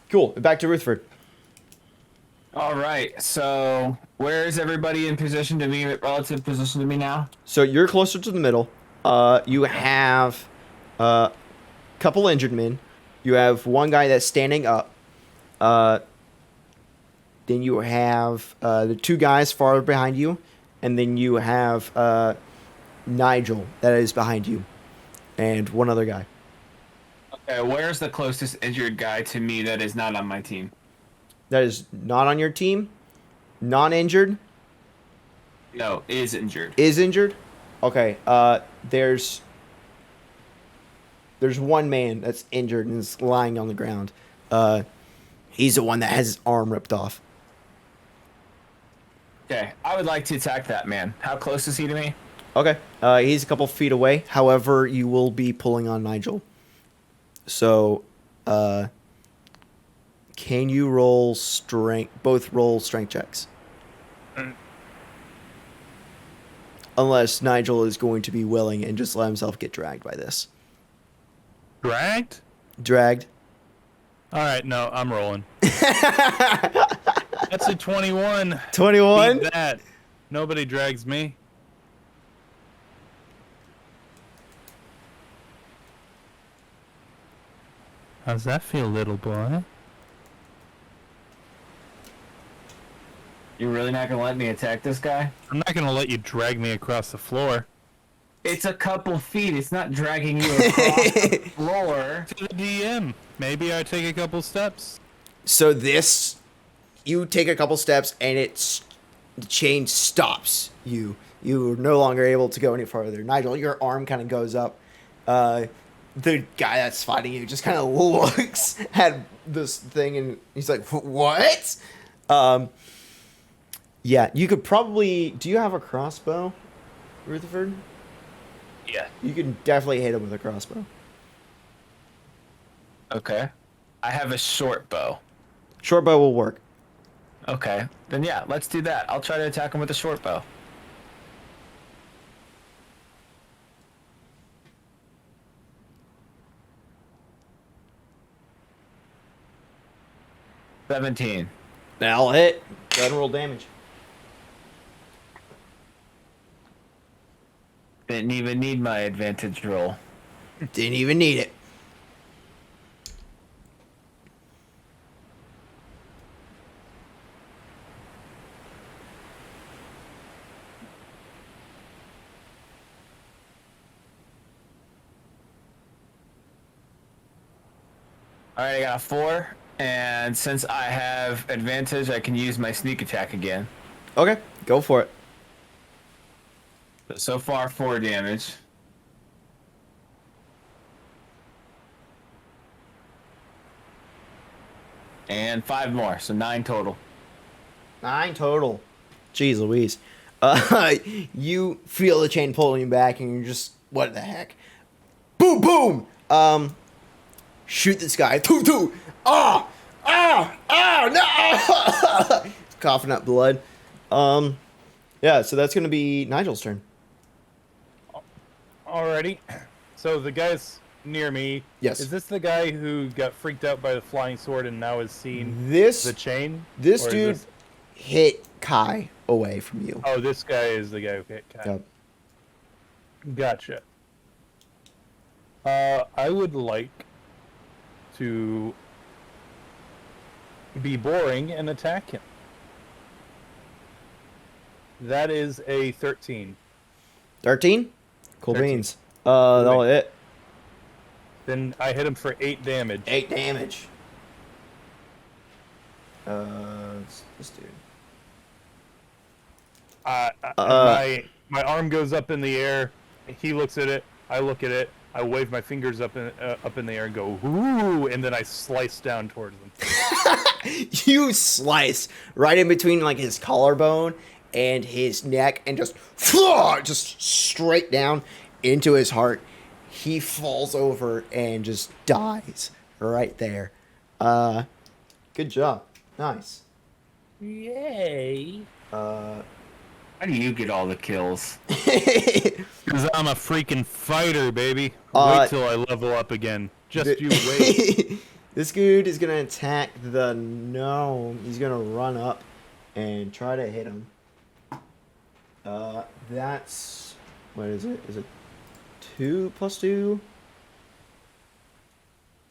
Cool. Back to Rutherford. All right. So where is everybody in position to me? Relative position to me now? So you're closer to the middle. You have a couple injured men. You have one guy that's standing up. Then you have the two guys far behind you, and then you have Nigel that is behind you, and one other guy. Okay. Where's the closest injured guy to me that is not on my team? That is not on your team. Non-injured. No, is injured. Is injured. Okay. There's one man that's injured and is lying on the ground. He's the one that has his arm ripped off. Okay. I would like to attack that man. How close is he to me? Okay. He's a couple feet away. However, you will be pulling on Nigel. So, can you roll strength? Both roll strength checks. Unless Nigel is going to be willing and just let himself get dragged by this. Dragged? Dragged. All right, no, I'm rolling. That's a 21. 21? Beat that. Nobody drags me. How's that feel, little boy? You're really not gonna let me attack this guy? I'm not gonna let you drag me across the floor. It's a couple feet. It's not dragging you across the floor. To the DM. Maybe I take a couple steps. So this, you take a couple steps and the chain stops you. You're no longer able to go any farther. Nigel, your arm kind of goes up. The guy that's fighting you just kind of looks at this thing and he's like, what? Yeah, you could probably... Do you have a crossbow, Rutherford? Yeah. You can definitely hit him with a crossbow. Okay. I have a short bow. Short bow will work. Okay. Then yeah, let's do that. I'll try to attack him with a short bow. $17. That'll hit. Go ahead and roll damage. Didn't even need my advantage roll. Didn't even need it. Alright, I got a 4. And since I have advantage, I can use my sneak attack again. Okay, go for it. So far, 4 damage. And 5 more, so 9 total. 9 total. Jeez Louise. You feel the chain pulling you back and you're just, what the heck? Boom, boom! Shoot this guy. Doo, doo. Oh! Oh! Oh! No! Coughing up blood. Yeah, so that's gonna be Nigel's turn. Alrighty. So the guy's near me. Yes. Is this the guy who got freaked out by the flying sword and now has seen This the chain? This Or is dude hit Kai away from you. Oh, this guy is the guy who hit Kai. Yep. Gotcha. I would like to be boring and attack him. That is a 13. 13? Cool 13. beans. That'll hit. Then I hit him for 8 damage. 8 damage. It's this dude. My arm goes up in the air. He looks at it. I look at it. I wave my fingers up in the air and go, ooh, and then I slice down towards him. You slice right in between like his collarbone and his neck and just straight down into his heart. He falls over and just dies right there. Good job. Nice. Yay. How do you get all the kills? Because I'm a freaking fighter, baby. Wait till I level up again. Just you wait. This dude is gonna attack the gnome. He's gonna run up and try to hit him. That's... What is it? Is it 2 plus 2?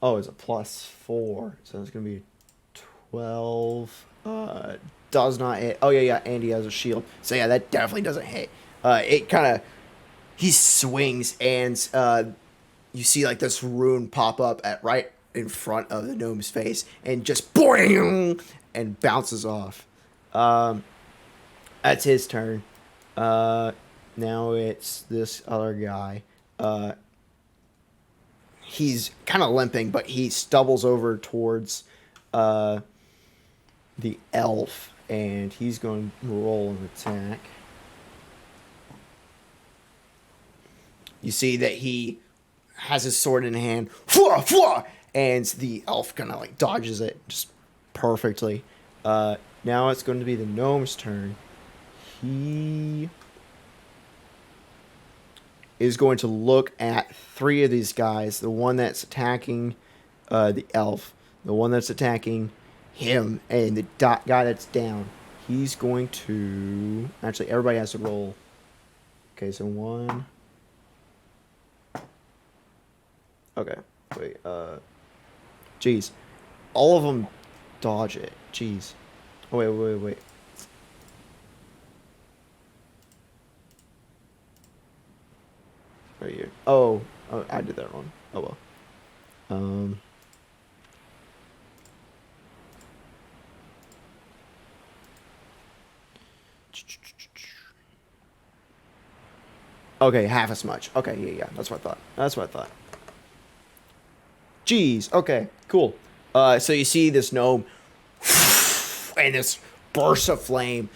Oh, it's a plus 4. So it's gonna be 12. Does not hit. Oh, yeah, and he has a shield. So, yeah, that definitely doesn't hit. It kind of... He swings, and you see, like, this rune pop up at right in front of the gnome's face, and just boing! And bounces off. That's his turn. Now it's this other guy. He's kind of limping, but he stumbles over towards the elf, and he's going to roll an attack. You see that he has his sword in hand, and the elf kind of like dodges it just perfectly. Now it's going to be the gnome's turn. He is going to look at 3 of these guys. The one that's attacking the elf, the one that's attacking him, and the guy that's down. He's going to... Actually, everybody has to roll. Okay, so 1... Okay, wait, Jeez. All of them dodge it. Jeez. Oh, wait. Right here. Oh, I did that wrong. Oh, well. Okay, half as much. Okay, yeah. That's what I thought. Jeez. Okay, cool. So you see this gnome, and this burst of flame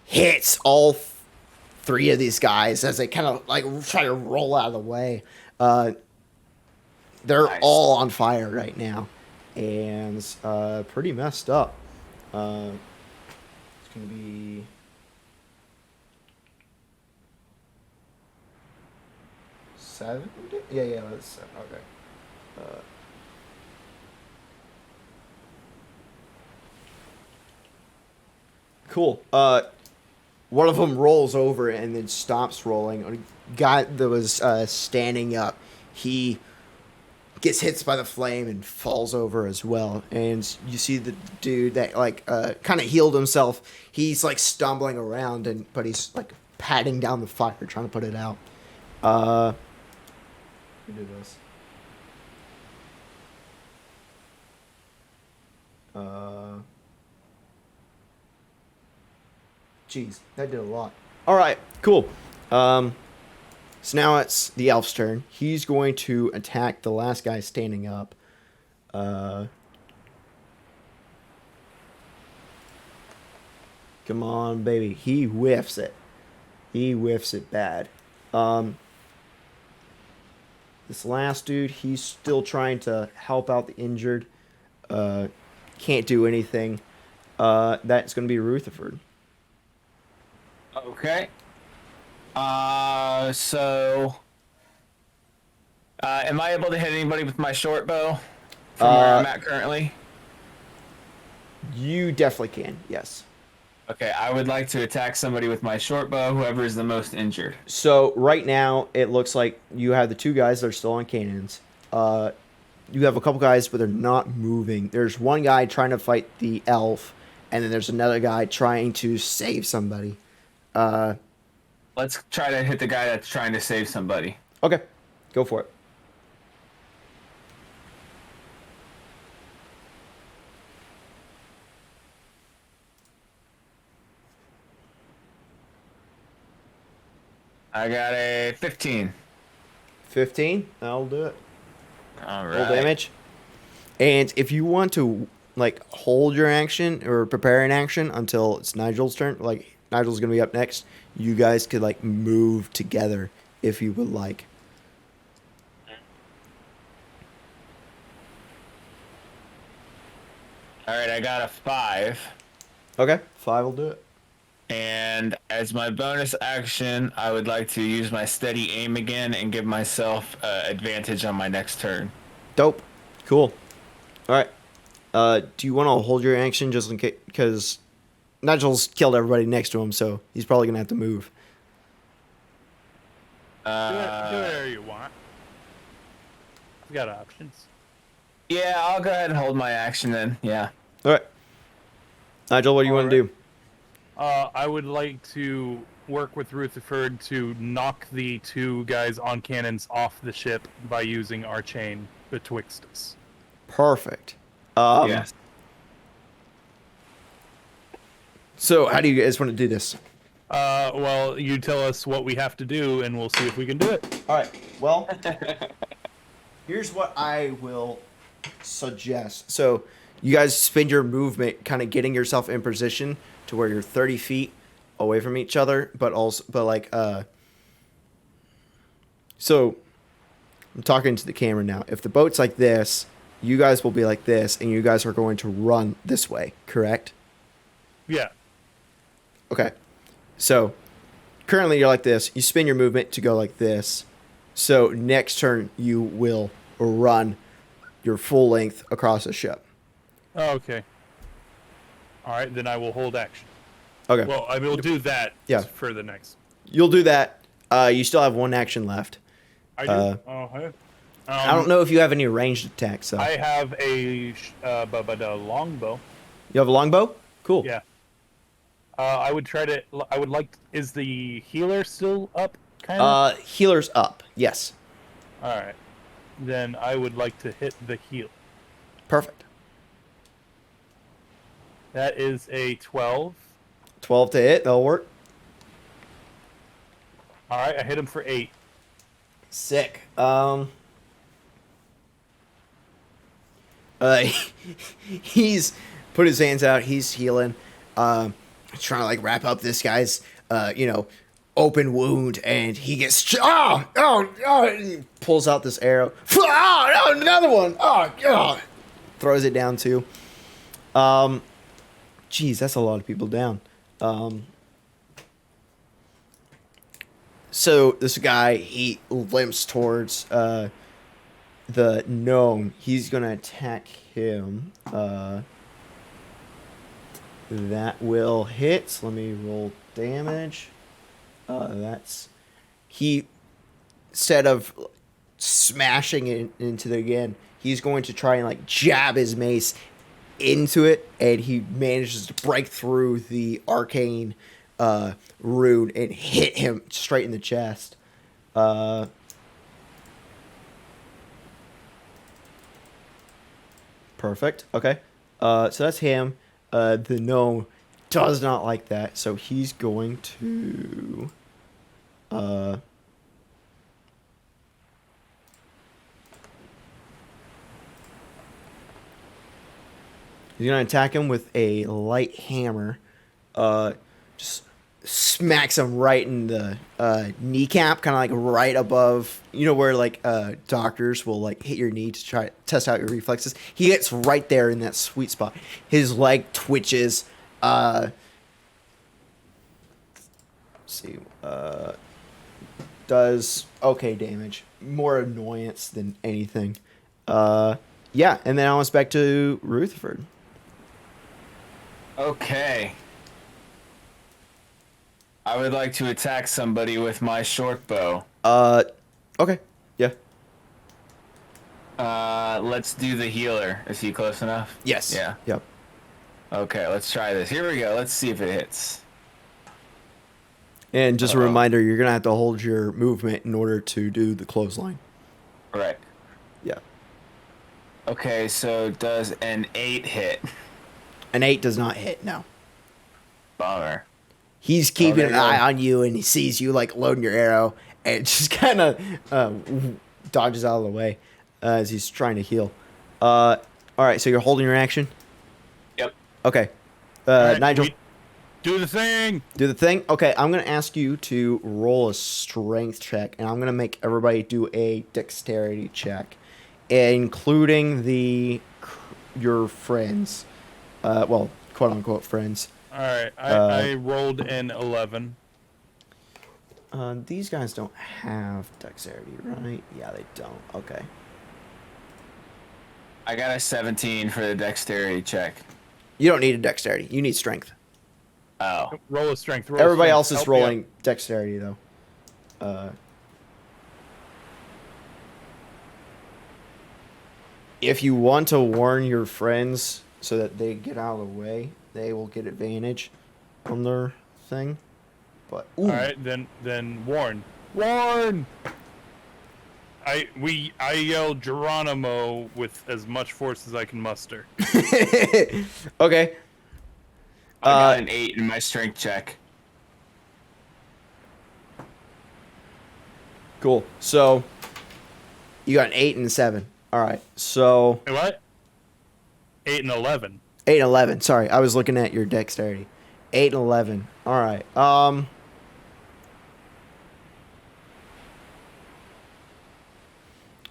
hits all 3 of these guys as they kind of like try to roll out of the way. They're all on fire right now, and pretty messed up. It's gonna be... Seven? Yeah, that's 7. Okay. Cool. One of them rolls over and then stops rolling. A guy that was standing up, he gets hit by the flame and falls over as well. And you see the dude that like kind of healed himself. He's like stumbling around, but he's like patting down the fire, trying to put it out. Who did this? Jeez, that did a lot. All right, cool. So now it's the elf's turn. He's going to attack the last guy standing up. Come on, baby. He whiffs it. He whiffs it bad. This last dude, he's still trying to help out the injured. Can't do anything. That's going to be Rutherford. Okay. So... am I able to hit anybody with my short bow from where I'm at currently? You definitely can, yes. Okay, I would like to attack somebody with my short bow, whoever is the most injured. So right now, it looks like you have the 2 guys that are still on cannons. You have a couple guys, but they're not moving. There's one guy trying to fight the elf, and then there's another guy trying to save somebody. Let's try to hit the guy that's trying to save somebody. Okay, go for it. I got a 15. 15? I'll do it. All right. Full damage. And if you want to, like, hold your action or prepare an action until it's Nigel's turn, like, Nigel's going to be up next, you guys could, like, move together if you would like. All right, I got a 5. Okay, 5 will do it. And as my bonus action, I would like to use my steady aim again and give myself advantage on my next turn. Dope. Cool. All right. Do you want to hold your action just in case? Because Nigel's killed everybody next to him, so he's probably gonna have to move. Do whatever you want. We got options. Yeah, I'll go ahead and hold my action then. Yeah. All right. Nigel, what do you want to do? I would like to work with Rutherford to knock the two guys on cannons off the ship by using our chain betwixt us. Perfect. Yes. So, how do you guys want to do this? Well, you tell us what we have to do, and we'll see if we can do it. All right. Well, here's what I will suggest. So, you guys spend your movement, kind of getting yourself in position to where you're 30 feet away from each other, so I'm talking to the camera now. If the boat's like this, you guys will be like this, and you guys are going to run this way, correct? Yeah. Okay. So, currently you're like this. You spin your movement to go like this. So, next turn, you will run your full length across the ship. Oh, okay. All right, then I will hold action. Okay. Well, I will do that for the next. You'll do that. You still have one action left. I do? Hey. I don't know if you have any ranged attacks, so. I have a longbow. You have a longbow? Cool. Yeah. I would like, is the healer still up, kind of? Healer's up, yes. Alright. Then I would like to hit the heal. Perfect. That is a 12. 12 to hit, that'll work. Alright, I hit him for 8. Sick. He's put his hands out, he's healing, trying to like wrap up this guy's, open wound, and he gets, he pulls out this arrow, another one, throws it down too. Geez, that's a lot of people down. So this guy, he limps towards the gnome. He's gonna attack him. That will hit. Let me roll damage. He, instead of smashing it into it again, he's going to try and like jab his mace into it, and he manages to break through the arcane rune and hit him straight in the chest. Perfect. Okay. So that's him. The gnome does not like that, so he's going to he's gonna attack him with a light hammer. Just smacks him right in the kneecap, kind of like right above, where like doctors will like hit your knee to try to test out your reflexes. He gets right there in that sweet spot. His leg twitches. Let's see, does okay damage, more annoyance than anything. Yeah, and then I was back to Rutherford. Okay. I would like to attack somebody with my short bow. Okay. Yeah. Let's do the healer. Is he close enough? Yes. Yeah. Yep. Okay, let's try this. Here we go. Let's see if it hits. And just a reminder, you're gonna have to hold your movement in order to do the clothesline. Right. Yeah. Okay, so does an 8 hit? An 8 does not hit. No. Bummer. He's keeping an eye on you, and he sees you like loading your arrow, and just kind of dodges out of the way as he's trying to heal. All right, so you're holding your action. Yep. Okay. Right, Nigel, do the thing. do the thing. Okay, I'm gonna ask you to roll a strength check, and I'm gonna make everybody do a dexterity check, including your friends. Well, quote unquote friends. All right, I rolled an 11. These guys don't have dexterity, right? Yeah, they don't. Okay. I got a 17 for the dexterity check. You don't need a dexterity. You need strength. Oh. Roll a strength. Everybody else is rolling dexterity, though. If you want to warn your friends so that they get out of the way, they will get advantage on their thing. But all right, then warn. I yell Geronimo with as much force as I can muster. Okay. I got an 8 in my strength check. Cool. So you got an 8 and a 7. All right. So Hey, what? 8 and 11. 8 and 11. Sorry, I was looking at your dexterity. 8 and 11. All right.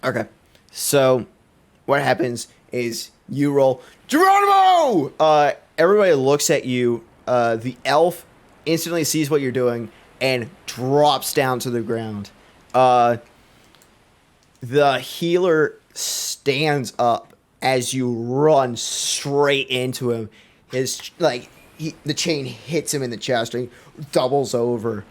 Okay. So what happens is you roll Geronimo. Everybody looks at you. The elf instantly sees what you're doing and drops down to the ground. The healer stands up as you run straight into him. The chain hits him in the chest and he doubles over.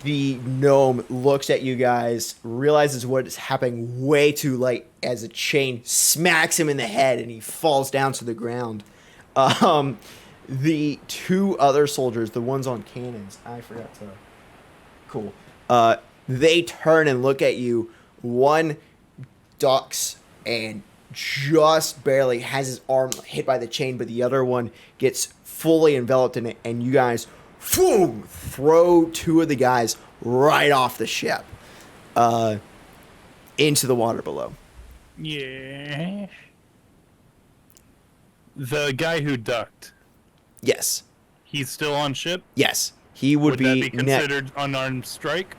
The gnome looks at you guys, realizes what is happening way too late as a chain smacks him in the head and he falls down to the ground. The two other soldiers, the ones on cannons, I forgot to... Cool. They turn and look at you. One ducks and just barely has his arm hit by the chain, but the other one gets fully enveloped in it, and you guys throw two of the guys right off the ship into the water below. Yeah. The guy who ducked. Yes. He's still on ship? Yes. He would that be considered unarmed strike?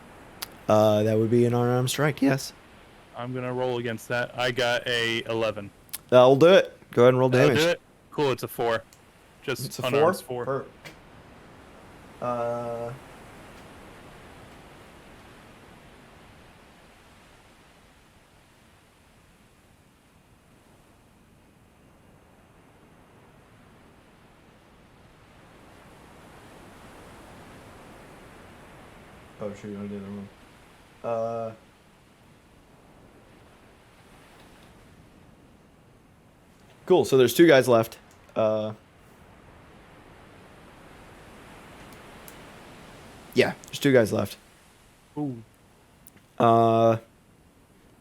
That would be an unarmed strike, yes. I'm going to roll against that. I got a 11. That'll do it. Go ahead and roll damage. That'll do it? Cool, it's a 4. Just it's a unarmed 4? 4. Oh, sure, you want to do the other one. Cool, so there's two guys left. Yeah, there's two guys left. Ooh. So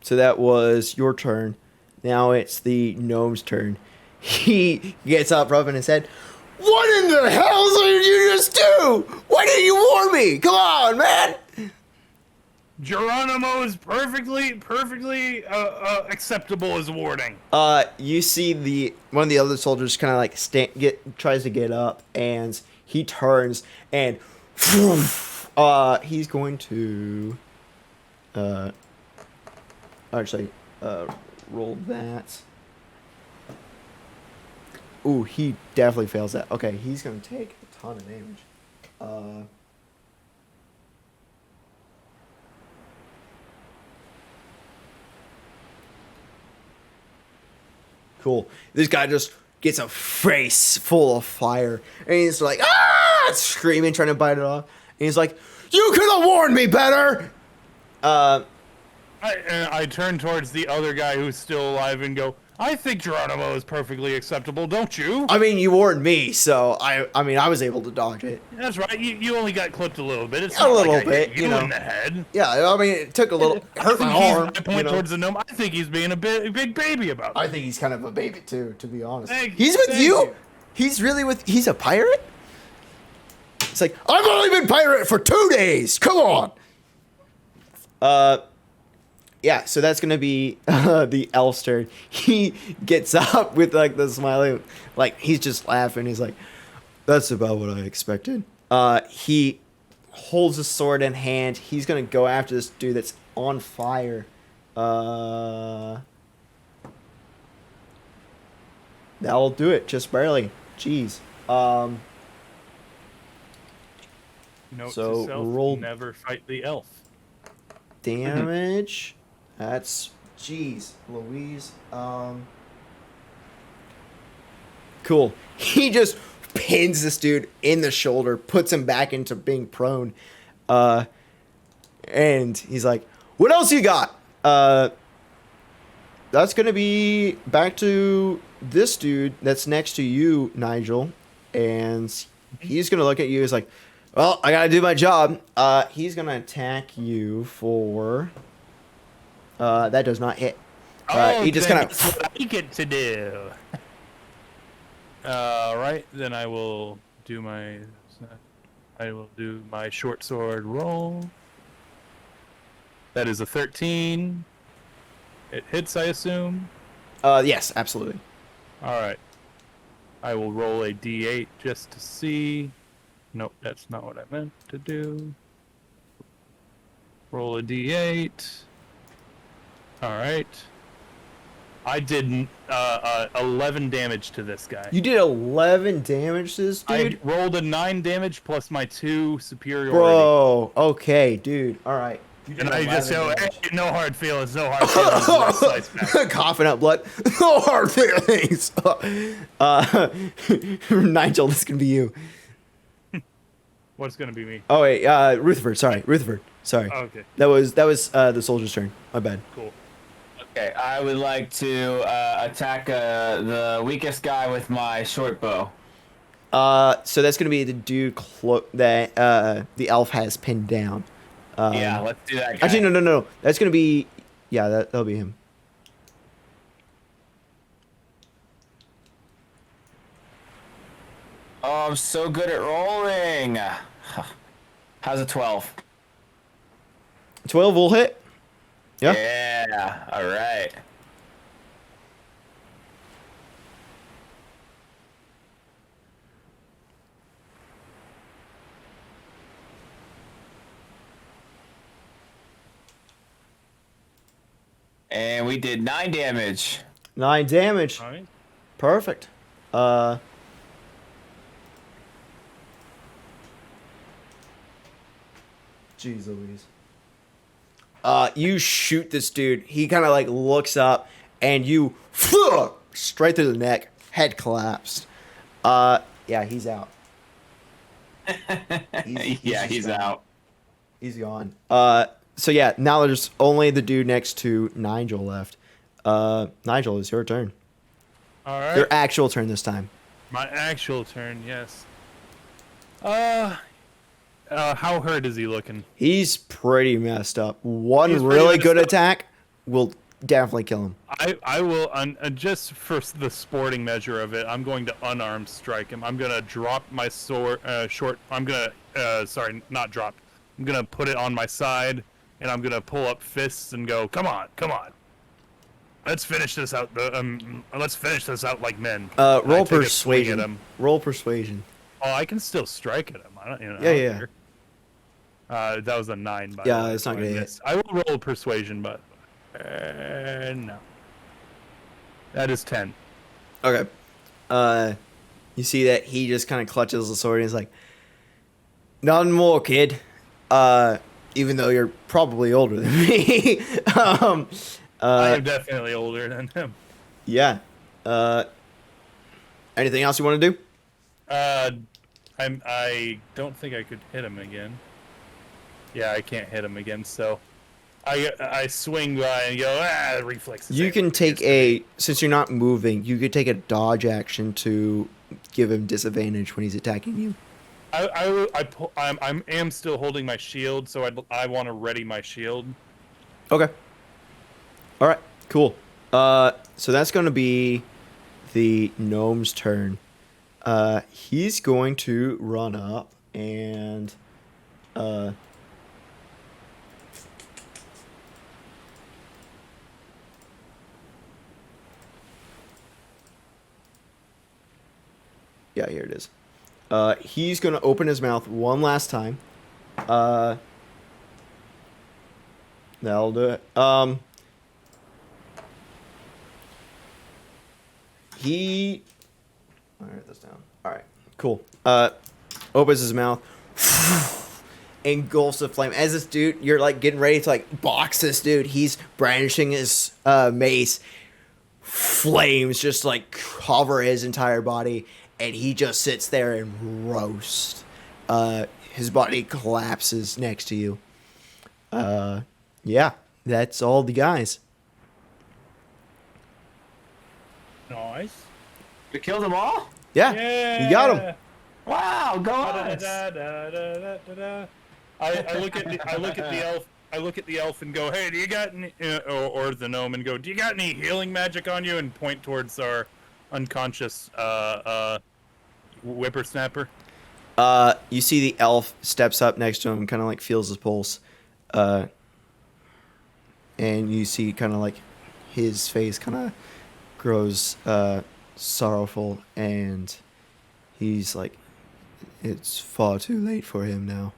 that was your turn. Now it's the gnome's turn. He gets up, rubbing his head. What in the hell did you just do? Why didn't you warn me? Come on, man. Geronimo is perfectly acceptable as warning. You see one of the other soldiers kind of like tries to get up, and he turns and he's going to actually roll that. Ooh, he definitely fails that. Okay, he's going to take a ton of damage. Cool. This guy just gets a face full of fire, and he's like, screaming, trying to bite it off. And he's like, you could have warned me better! I turn towards the other guy who's still alive and go, I think Geronimo is perfectly acceptable, don't you? I mean, you warned me, so I was able to dodge it. That's right. You only got clipped a little bit. It's a little bit, you know, in the head. Yeah, I mean, it took a little. Hurt my arm. I point towards the gnome. I think he's being a big baby about it. I think he's kind of a baby too, to be honest. He's with you? He's really with. He's a pirate. It's like I've only been pirate for 2 days. Come on. Yeah, so that's gonna be the elf's turn. He gets up with like the smiling, like he's just laughing. He's like, "That's about what I expected." He holds his sword in hand. He's gonna go after this dude that's on fire. That'll do it, just barely. Jeez. Note So to self, roll never fight the elf. damage. That's jeez, Louise. Cool. He just pins this dude in the shoulder, puts him back into being prone. And he's like, "What else you got?" That's gonna be back to this dude that's next to you, Nigel, and he's gonna look at you. He's like, "Well, I gotta do my job." He's gonna attack you for. That does not hit. He just kind that's what I get to do. Right, then I will do my short sword roll. That is a 13. It hits, I assume. Yes, absolutely. All right. I will roll a d8 just to see. Nope, that's not what I meant to do. Roll a d8. All right. I did 11 damage to this guy. You did 11 damage to this dude? I rolled a 9 damage plus my 2 superiority. Bro, okay, dude. All right. And I just go, hey, no hard feelings, no hard feelings. Slice back. Coughing up blood. No hard feelings. Nigel, this can be you. What's gonna be me? Oh wait, Rutherford. Sorry, Rutherford. Sorry. Oh, okay. That was the soldier's turn. My bad. Cool. Okay, I would like to attack the weakest guy with my short bow. So that's gonna be the dude that the elf has pinned down. Yeah, let's do that guy. Actually, no. That's gonna be, yeah, that'll be him. Oh, I'm so good at rolling. How's a 12? 12 will hit. Yeah. Yeah, all right. And we did 9 damage. 9 damage. All right. Perfect. Jeez Louise. You shoot this dude. He kind of like looks up, and you straight through the neck. Head collapsed. Yeah, he's out. He's out. He's gone. So yeah, now there's only the dude next to Nigel left. Nigel, it's your turn. All right. Your actual turn this time. My actual turn, yes. How hurt is he looking? He's pretty messed up. One He's pretty really messed good up. attack will definitely kill him. I will just for the sporting measure of it, I'm going to unarmed strike him. I'm gonna drop my sword short. I'm gonna sorry, not drop. I'm gonna put it on my side, and I'm gonna pull up fists and go, come on. Let's finish this out. Let's finish this out like men. Roll I take a swing persuasion. at him. Roll persuasion. Oh, I can still strike at him. I don't, Yeah, I don't yeah. care. That was a 9. By Yeah, the way, it's not so gonna I hit. missed. I will roll persuasion, but no. That is 10. Okay. You see that he just kind of clutches the sword and he's like, "None more, kid." Even though you're probably older than me. I am definitely older than him. Yeah. Anything else you want to do? I don't think I could hit him again. Yeah, I can't hit him again. So I swing by and go, reflexes. You can take since you're not moving, you could take a dodge action to give him disadvantage when he's attacking you. I am still holding my shield, so I want to ready my shield. Okay. All right. Cool. So that's going to be the gnome's turn. He's going to run up and yeah, here it is. He's going to open his mouth one last time. That'll do it. He. I'll write this down. All right. Cool. Opens his mouth. Engulfs the flame. As this dude, you're like getting ready to like box this dude. He's brandishing his mace. Flames just like cover his entire body, and he just sits there and roasts. His body collapses next to you. Yeah, that's all the guys. Nice. We killed them all? Yeah, you got him. Wow, go on. I look at the elf. I look at the elf and go, "Hey, do you got any?" Or the gnome and go, "Do you got any healing magic on you?" And point towards our unconscious whippersnapper. You see the elf steps up next to him, kind of like feels his pulse, and you see kind of like his face kind of grows sorrowful, and he's like, "It's far too late for him now."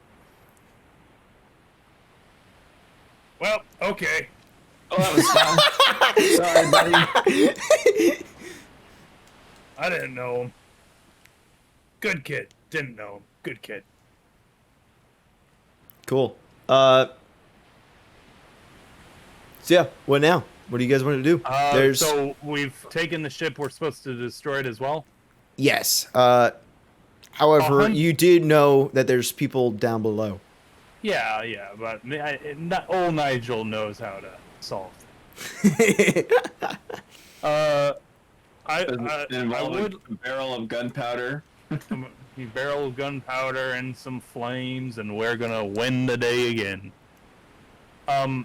Well, okay. Oh, that was fun. Sorry, buddy. I didn't know him. Good kid. Didn't know him. Good kid. Cool. So yeah, what now? What do you guys want to do? So we've taken the ship. We're supposed to destroy it as well. Yes. However, you did know that there's people down below. Yeah, but old Nigel knows how to solve Involve I would a barrel of gunpowder. a barrel of gunpowder and some flames, and we're gonna win the day again. I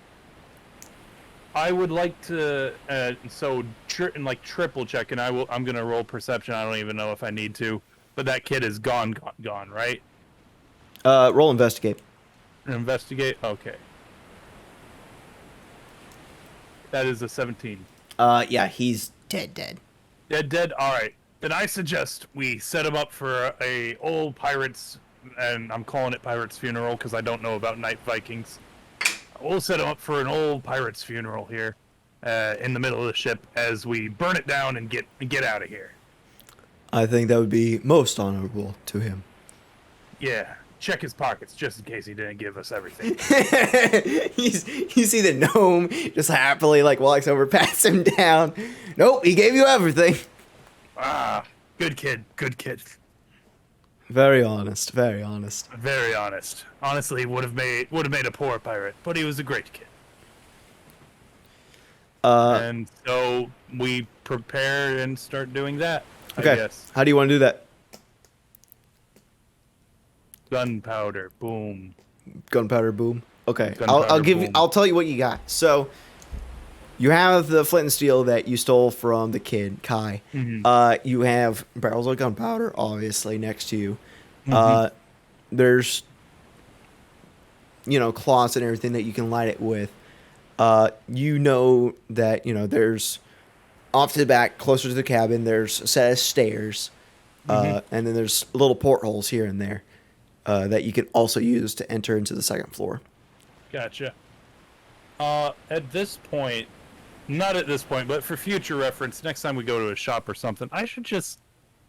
would like to triple check, and I'm gonna roll perception. I don't even know if I need to, but that kid is gone, right? Roll investigate. Investigate. Okay. That is a 17. Yeah, he's dead. Dead. All right. Then I suggest we set him up for a old pirates, and I'm calling it pirates funeral because I don't know about night Vikings. We'll set him up for an old pirates funeral here, in the middle of the ship as we burn it down and get out of here. I think that would be most honorable to him. Yeah. Check his pockets just in case he didn't give us everything. You see the gnome just happily like walks over, pats him down. Nope, he gave you everything. Ah, good kid. Very honest. Very honest. Very honest. Honestly, would have made a poor pirate, but he was a great kid. And so we prepare and start doing that. Okay. I guess. How do you want to do that? Gunpowder, boom. Gunpowder boom. Okay. Gunpowder I'll tell you what you got. So you have the flint and steel that you stole from the kid, Kai. Mm-hmm. You have barrels of gunpowder, obviously, next to you. Mm-hmm. There's cloths and everything that you can light it with. You know that, there's off to the back, closer to the cabin, there's a set of stairs. And then there's little portholes here and there. That you can also use to enter into the second floor. Gotcha. At this point, not at this point, but for future reference, next time we go to a shop or something, I should just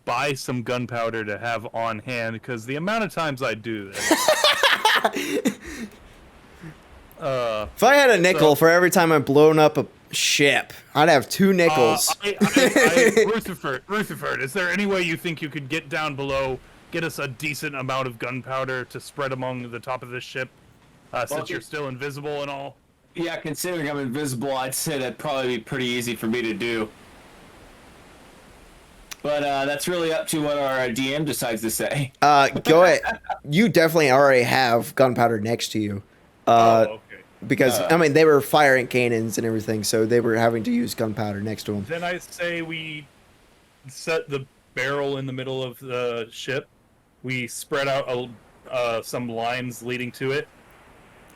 buy some gunpowder to have on hand, because the amount of times I do this. If I had a nickel for every time I've blown up a ship, I'd have 2 nickels. Rutherford, is there any way you think you could get down below, get us a decent amount of gunpowder to spread among the top of this ship, since you're still invisible and all? Yeah, considering I'm invisible, I'd say that'd probably be pretty easy for me to do. But that's really up to what our DM decides to say. Go ahead. You definitely already have gunpowder next to you. Okay. Because, they were firing cannons and everything, so they were having to use gunpowder next to them. Then I say we set the barrel in the middle of the ship. We spread out some lines leading to it.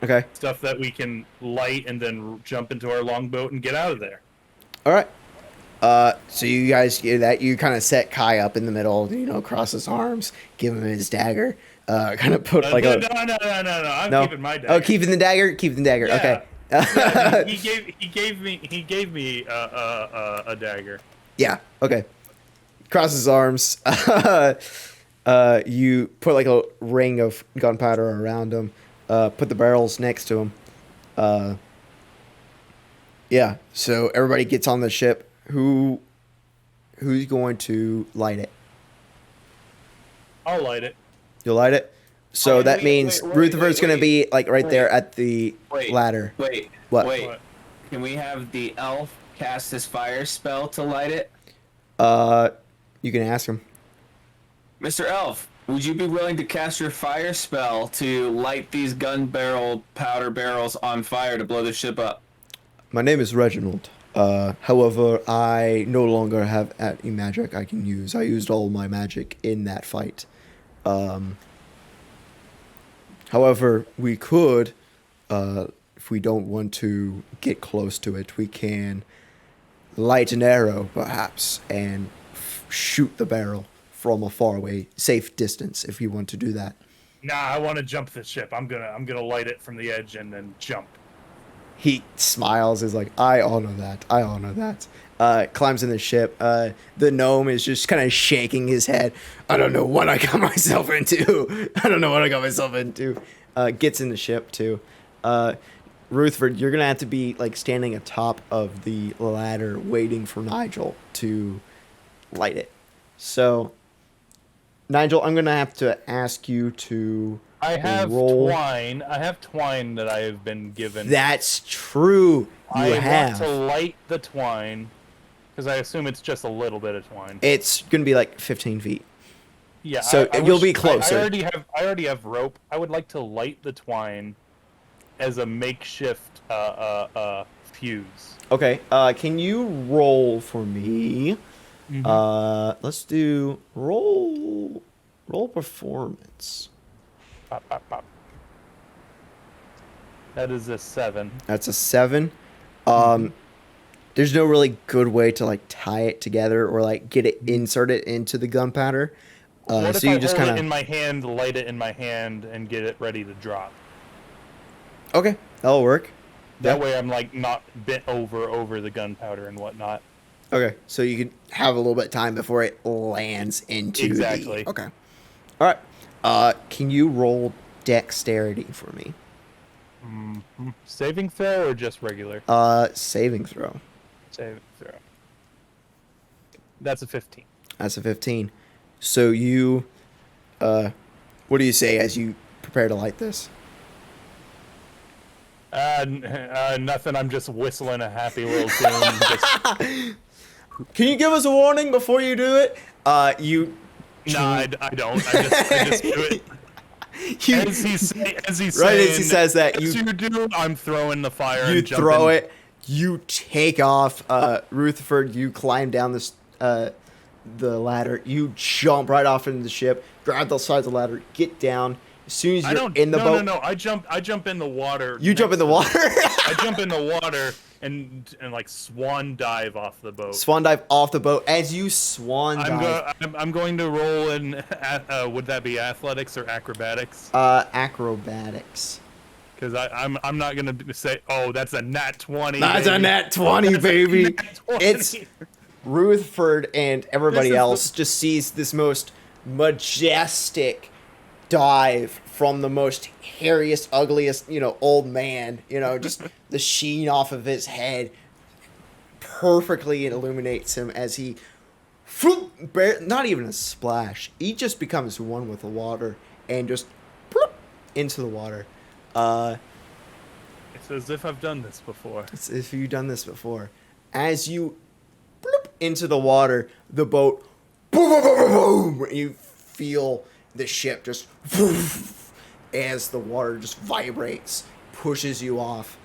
Okay. Stuff that we can light and then jump into our longboat and get out of there. All right. So you guys do that. You kind of set Kai up in the middle, cross his arms, give him his dagger. Kind of put like no. I'm keeping my dagger. Oh, keeping the dagger. Keep the dagger. Yeah. Okay. He gave me a dagger. Yeah. Okay. crosses his arms. You put like a ring of gunpowder around him. Put the barrels next to him. Yeah. So everybody gets on the ship. Who's going to light it? I'll light it. You'll light it. So Wait, that wait, means wait, Rutherford's wait, going to be like right wait. there at the ladder. Wait. What? Wait. Can we have the elf cast his fire spell to light it? You can ask him. Mr. Elf, would you be willing to cast your fire spell to light these powder barrels on fire to blow the ship up? My name is Reginald. However, I no longer have any magic I can use. I used all my magic in that fight. However, we could, if we don't want to get close to it, we can light an arrow, perhaps, and shoot the barrel from a faraway, safe distance, if you want to do that. Nah, I want to jump the ship. I'm gonna light it from the edge and then jump. He smiles, is like, I honor that. Climbs in the ship. The gnome is just kind of shaking his head. I don't know what I got myself into. Gets in the ship, too. Rutherford, you're going to have to be, like, standing atop of the ladder waiting for Nigel to light it. So, Nigel, I'm going to have to ask you to I have twine. I have twine that I have been given. That's true. I want to light the twine, because I assume it's just a little bit of twine. It's going to be like 15 feet. Yeah. So you'll be closer. I already have rope. I would like to light the twine as a makeshift fuse. Okay. Can you roll for me? Mm-hmm. Let's do roll performance. Pop, pop, pop. That is a 7. That's a 7. There's no really good way to like tie it together or like get it inserted into the gunpowder. What so if you I just hold kind it of in my hand, light it in my hand, and get it ready to drop? Okay, that'll work. That way I'm like not bent over the gunpowder and whatnot. Okay, so you can have a little bit of time before it lands into Exactly. Okay. All right. Can you roll dexterity for me? Saving throw or just regular? Saving throw. Saving throw. That's a 15. That's a 15. So you, what do you say as you prepare to light this? Nothing. I'm just whistling a happy little tune. Can you give us a warning before you do it? No, I don't. I just do it. As he's right as he says that, as you do, I'm throwing the fire. You and jumping. throw it. You take off. Rutherford, you climb down the ladder. You jump right off into the ship. Grab the sides of the ladder. Get down. As soon as you're in the boat. No. I jump in the water. You jump in the water. I jump in the water and like swan dive off the boat. Swan dive off the boat. As you swan dive. I'm going to roll in. Would that be athletics or acrobatics? Acrobatics. Because I'm not gonna say, oh, that's a nat 20. That's baby. a nat 20, baby. Nat 20. It's Rutherford and everybody else just sees this most majestic dive from the most hairiest, ugliest, old man. Just the sheen off of his head perfectly illuminates him as he, not even a splash. He just becomes one with the water and just into the water. It's as if I've done this before. It's as if you've done this before. As you into the water, the boat, boom, you feel the ship just as the water just vibrates, pushes you off.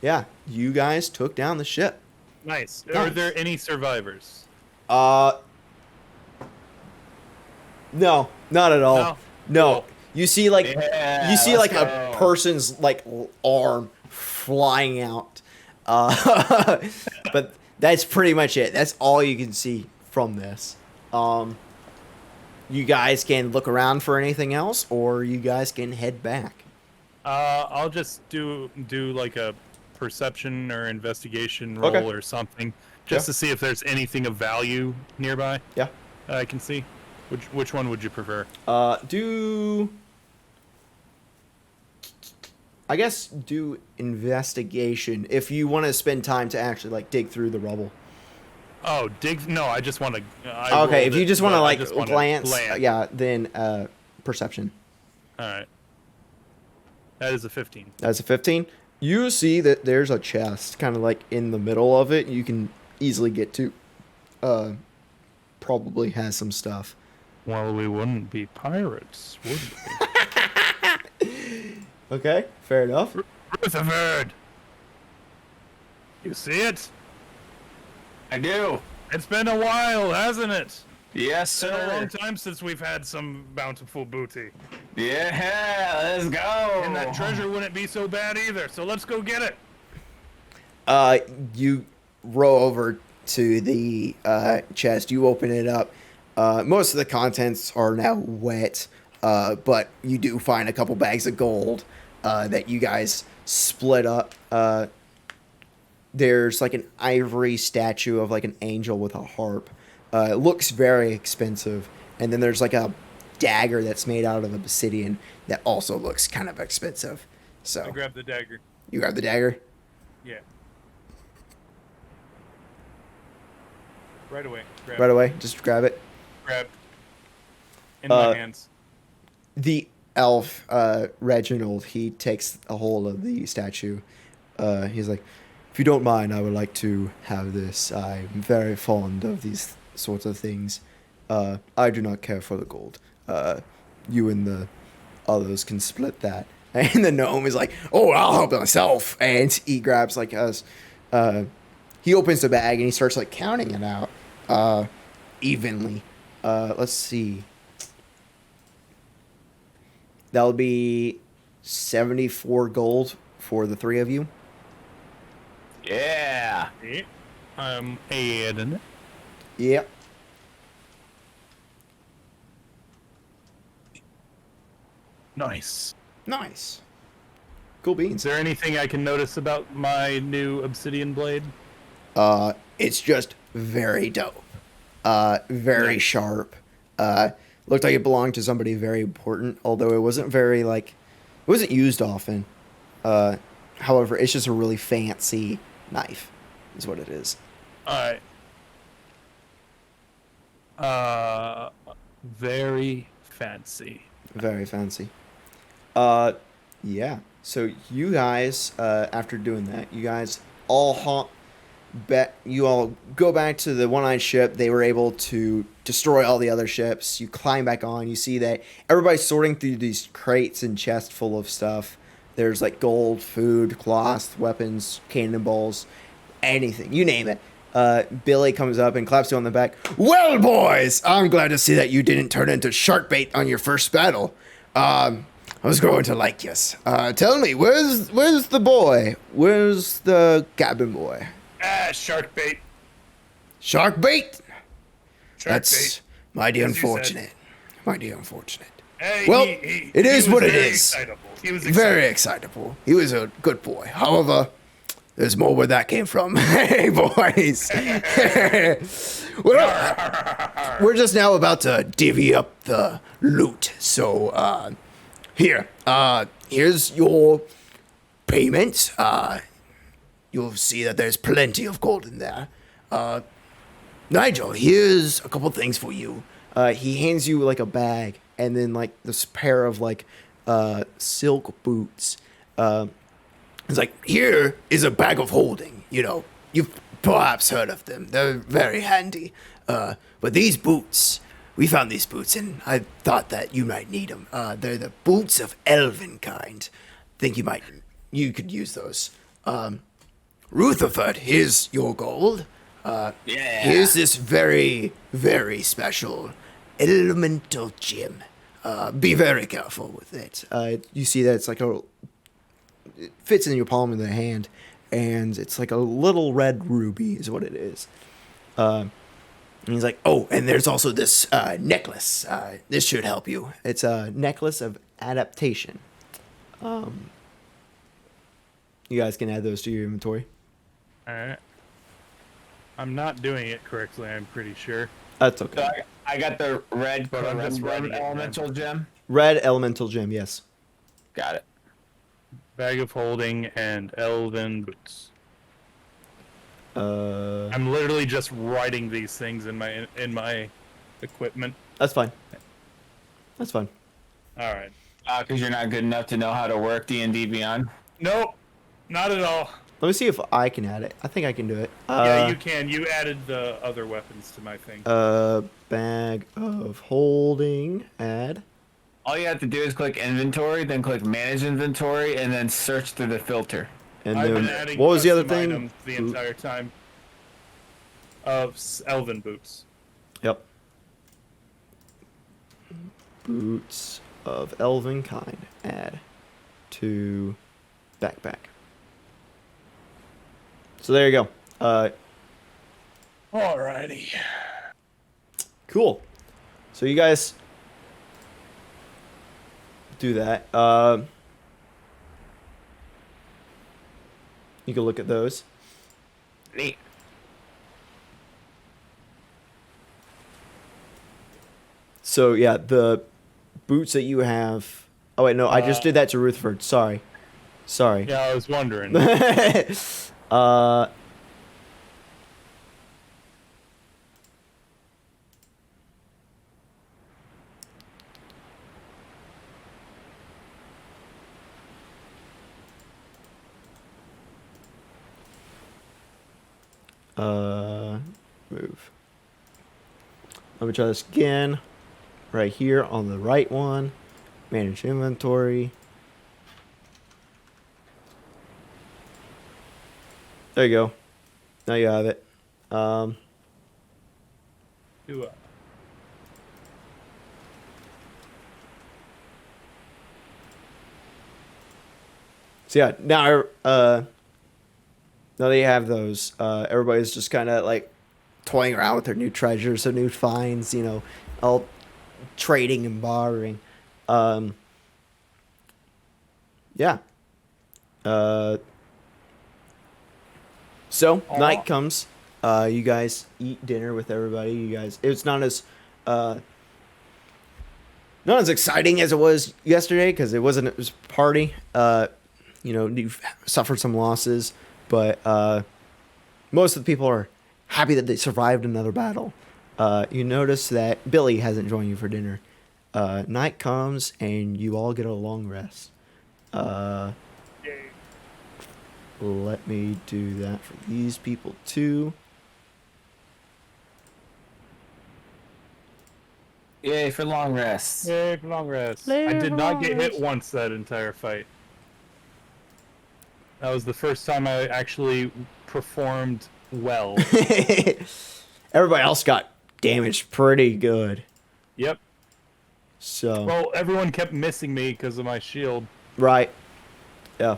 Yeah, you guys took down the ship. Nice. Are there any survivors? No, not at all. No. Cool. You see like go. a person's like arm flying out. But that's pretty much it. That's all you can see from this. You guys can look around for anything else, or you guys can head back. I'll just do like a perception or investigation roll or something just to see if there's anything of value nearby. Yeah. I can see. Which one would you prefer? I guess do investigation if you want to spend time to actually like dig through the rubble. Oh, no, I just want to. Okay, if you just want to like glance, yeah, then perception. All right. That is a 15. That's a 15. You see that there's a chest kind of like in the middle of it. You can easily get to. Probably has some stuff. Well, we wouldn't be pirates, would we? Okay, fair enough. Rutherford! You see it? I do. It's been a while, hasn't it? Yes, It's been a long sir. time since we've had some bountiful booty. Yeah, let's go. And that treasure wouldn't be so bad either, so let's go get it. You row over to the chest. You open it up. Most of the contents are now wet, but you do find a couple bags of gold that you guys split up. There's like an ivory statue of like an angel with a harp. It looks very expensive. And then there's like a dagger that's made out of obsidian that also looks kind of expensive. So I grabbed the dagger. you grab the dagger? Yeah. Right away. Right away? Just grab it. Grab. In my hands. The elf, Reginald, he takes a hold of the statue. He's like, if you don't mind, I would like to have this. I'm very fond of these sorts of things. I do not care for the gold. You and the others can split that. And the gnome is like, oh, I'll help myself. And he grabs like us. He opens the bag and he starts like counting it out evenly. Let's see. That'll be 74 gold for the three of you. Yeah. I'm adding it. Yep. Nice. Nice. Cool Is beans. there anything I can notice about my new obsidian blade? It's just very dope. Very sharp. Looked like it belonged to somebody very important, although it wasn't very like, it wasn't used often. However, it's just a really fancy knife, is what it is. Alright. Very fancy. Very fancy. Yeah. So you guys, after doing that, you guys all you all go back to the one-eyed ship. They were able to destroy all the other ships. You climb back on. You see that everybody's sorting through these crates and chests full of stuff. There's like gold, food, cloth, weapons, cannonballs, anything. You name it. Billy comes up and claps you on the back. Well, boys, I'm glad to see that you didn't turn into shark bait on your first battle. I was growing to like yous. Tell me, where's the boy? Where's the cabin boy? Shark bait. Shark bait? That's mighty unfortunate. Mighty unfortunate. Hey, Well, it is what it is. He was Very excitable. He was a good boy. However, there's more where that came from. Hey, boys. Well, we're just now about to divvy up the loot. So, here's your payment. You'll see that there's plenty of gold in there. Nigel, here's a couple things for you. He hands you like a bag and then like this pair of like silk boots. It's like, here is a bag of holding. You know, you've perhaps heard of them. They're very handy. But these boots, we found these boots and I thought that you might need them. They're the boots of Elvenkind. Think you could use those. Rutherford, here's your gold. Here's this very, very special elemental gem. Be very careful with it. You see that it's like it fits in your palm of the hand, and it's like a little red ruby is what it is. And he's like, oh, and there's also this necklace. This should help you. It's a necklace of adaptation. You guys can add those to your inventory. Alright. I'm not doing it correctly, I'm pretty sure. That's So okay. I got the red But I'm just writing it elemental gem. Red elemental gem, yes. Got it. Bag of holding and elven boots. Uh, I'm literally just writing these things in my equipment. that's fine. That's fine. All right. Because you're not good enough to know how to work D&D Beyond. Nope, not at all. Let me see if I can add it. I think I can do it. Yeah, you can. You added the other weapons to my thing. Bag of holding, add. All you have to do is click inventory, then click manage inventory, and then search through the filter. And I've then, been adding what was the other custom thing? items the entire time. Of elven boots. Yep. Boots of Elvenkind, add to backpack. So there you go. Alrighty. Cool. So you guys do that. You can look at those. Neat. So yeah, the boots that you have. Oh wait, no, I just did that to Rutherford. Sorry. Yeah, I was wondering. uh. Move. Let me try this again. Right here on the right one. Manage inventory. There you go. Now you have it. Do So yeah, now now that you have those, everybody's just kind of like toying around with their new treasures, their new finds, you know, all trading and bartering. Yeah. So night comes. You guys eat dinner with everybody. You guys, it's not as exciting as it was yesterday because it was a party. You know, you've suffered some losses, but most of the people are happy that they survived another battle. You notice that Billy hasn't joined you for dinner. Night comes and you all get a long rest. Let me do that for these people too. Yay for long rests. Yay for long rest. I did not get hit once that entire fight. That was the first time I actually performed well. Everybody else got damaged pretty good. Yep. So. Well, everyone kept missing me because of my shield. Right. Yeah.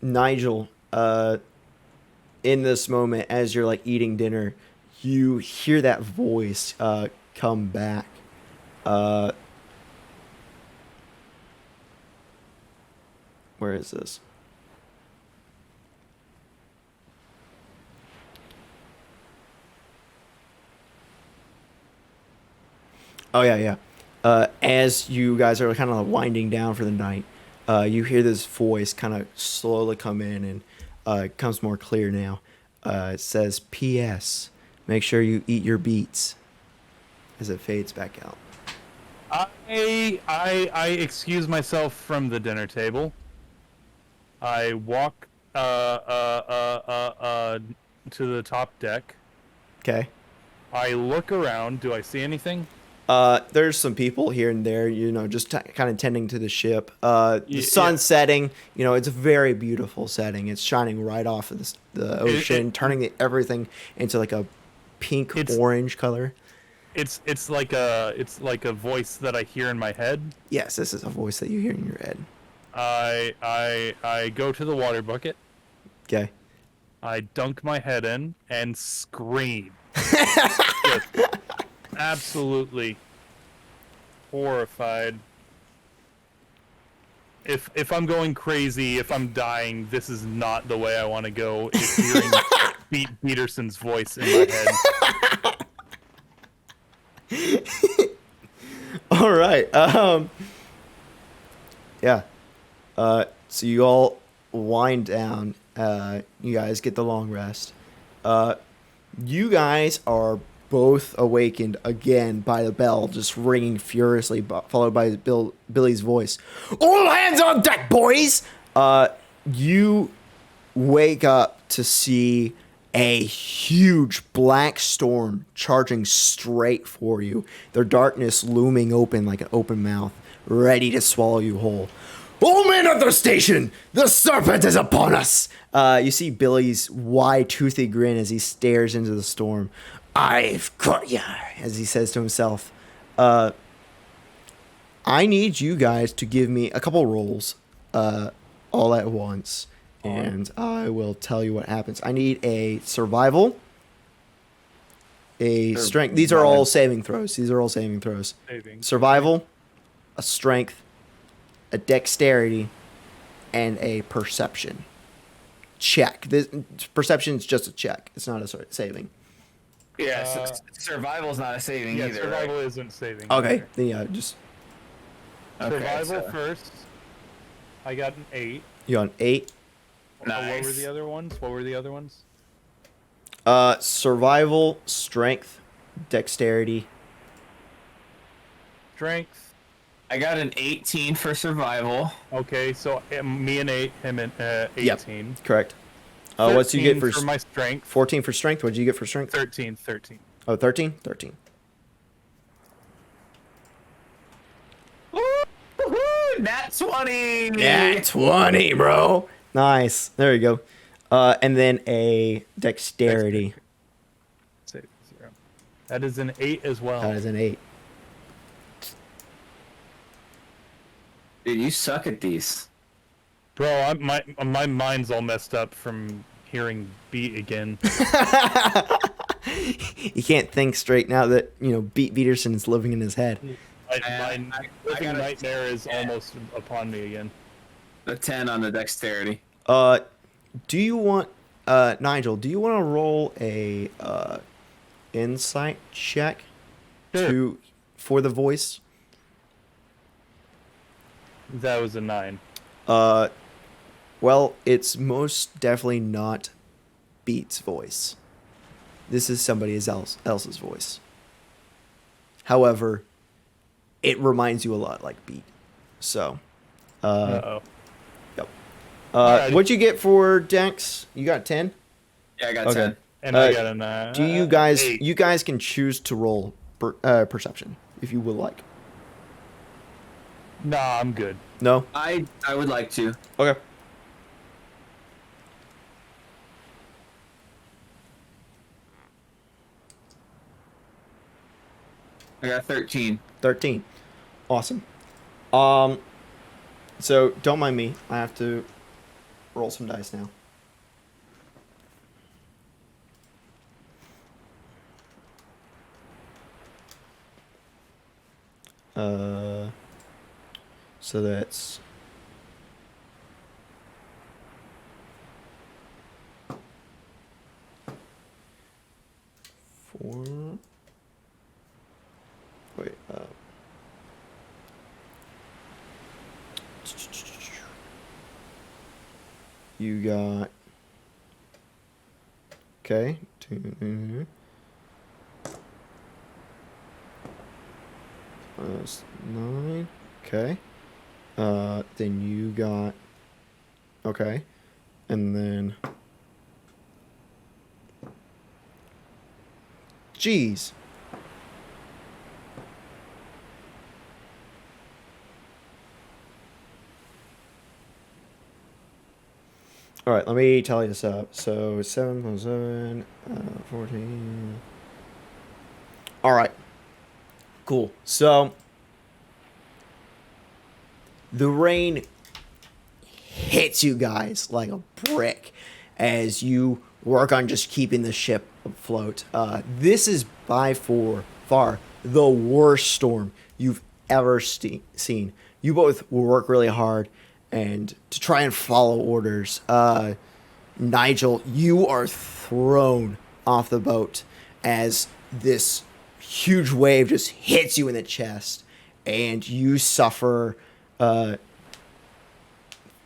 Nigel, in this moment, as you're like eating dinner, you hear that voice come back. Where is this? Oh yeah. As you guys are kind of winding down for the night, you hear this voice kind of slowly come in, and it comes more clear now. It says, "P.S. Make sure you eat your beets." As it fades back out. I excuse myself from the dinner table. I walk to the top deck. Okay. I look around. Do I see anything? There's some people here and there, you know, just kind of tending to the ship. The sun's setting, you know, it's a very beautiful setting. It's shining right off of the ocean, turning everything into like a pink orange color. It's like a voice that I hear in my head. Yes, this is a voice that you hear in your head. I go to the water bucket. Okay. I dunk my head in and scream. Absolutely horrified. if I'm going crazy, if I'm dying, this is not the way I want to go. If hearing Pete Peterson's voice in my head. All right. Yeah. So you all wind down. You guys get the long rest. You guys are both awakened again by the bell just ringing furiously, followed by Billy's voice. All hands on deck, boys! You wake up to see a huge black storm charging straight for you. Their darkness looming open like an open mouth, ready to swallow you whole. All men at their station! The serpent is upon us! You see Billy's wide, toothy grin as he stares into the storm. I've caught ya, as he says to himself. I need you guys to give me a couple rolls all at once, and I will tell you what happens. I need a survival, a strength. These are all saving throws. Survival, a strength, a dexterity, and a perception check. This perception is just a check. It's not a saving. Yeah, survival's not a saving either. Survival right? isn't saving. Okay, then yeah, just survival first. I got an 8. you got an 8. Nice. What were the other ones? Survival, strength, dexterity. Strength. I got an 18 for survival. Okay, so me and 8, him and 18. Yep, correct. What'd you get for my strength? 14 for strength. What'd you get for strength? 13. Oh, 13? 13. Woo-hoo! Nat 20! Yeah, 20, bro. Nice. There you go. And then a dexterity. Save 0. That is an 8 as well. That is an 8. Dude, you suck at these. Bro, my mind's all messed up from hearing beat again. You can't think straight now that, Beat Peterson's living in his head. My living nightmare is almost upon me again. A 10 on the dexterity. Do you want, Nigel, do you want to roll a insight check for the voice? That was a 9. Well, it's most definitely not Beat's voice. This is somebody else's voice. However, it reminds you a lot like Beat. So, Uh-oh. Yep. What'd you get for Dex? You got 10? Yeah, I got 10. And I got a 9. Do you guys? 8. You guys can choose to roll perception if you would like. Nah, I'm good. No. I would like to. Okay. I got 13. 13. Awesome. So don't mind me. I have to roll some dice now. So that's 4. Wait, you got, okay, 2, plus 9, okay, then you got, okay, and then, geez. All right, let me tally this up. So 7 plus 7, 14. All right, cool. So the rain hits you guys like a brick as you work on just keeping the ship afloat. This is by far the worst storm you've ever seen. You both work really hard, and to try and follow orders. Nigel, you are thrown off the boat as this huge wave just hits you in the chest, and you suffer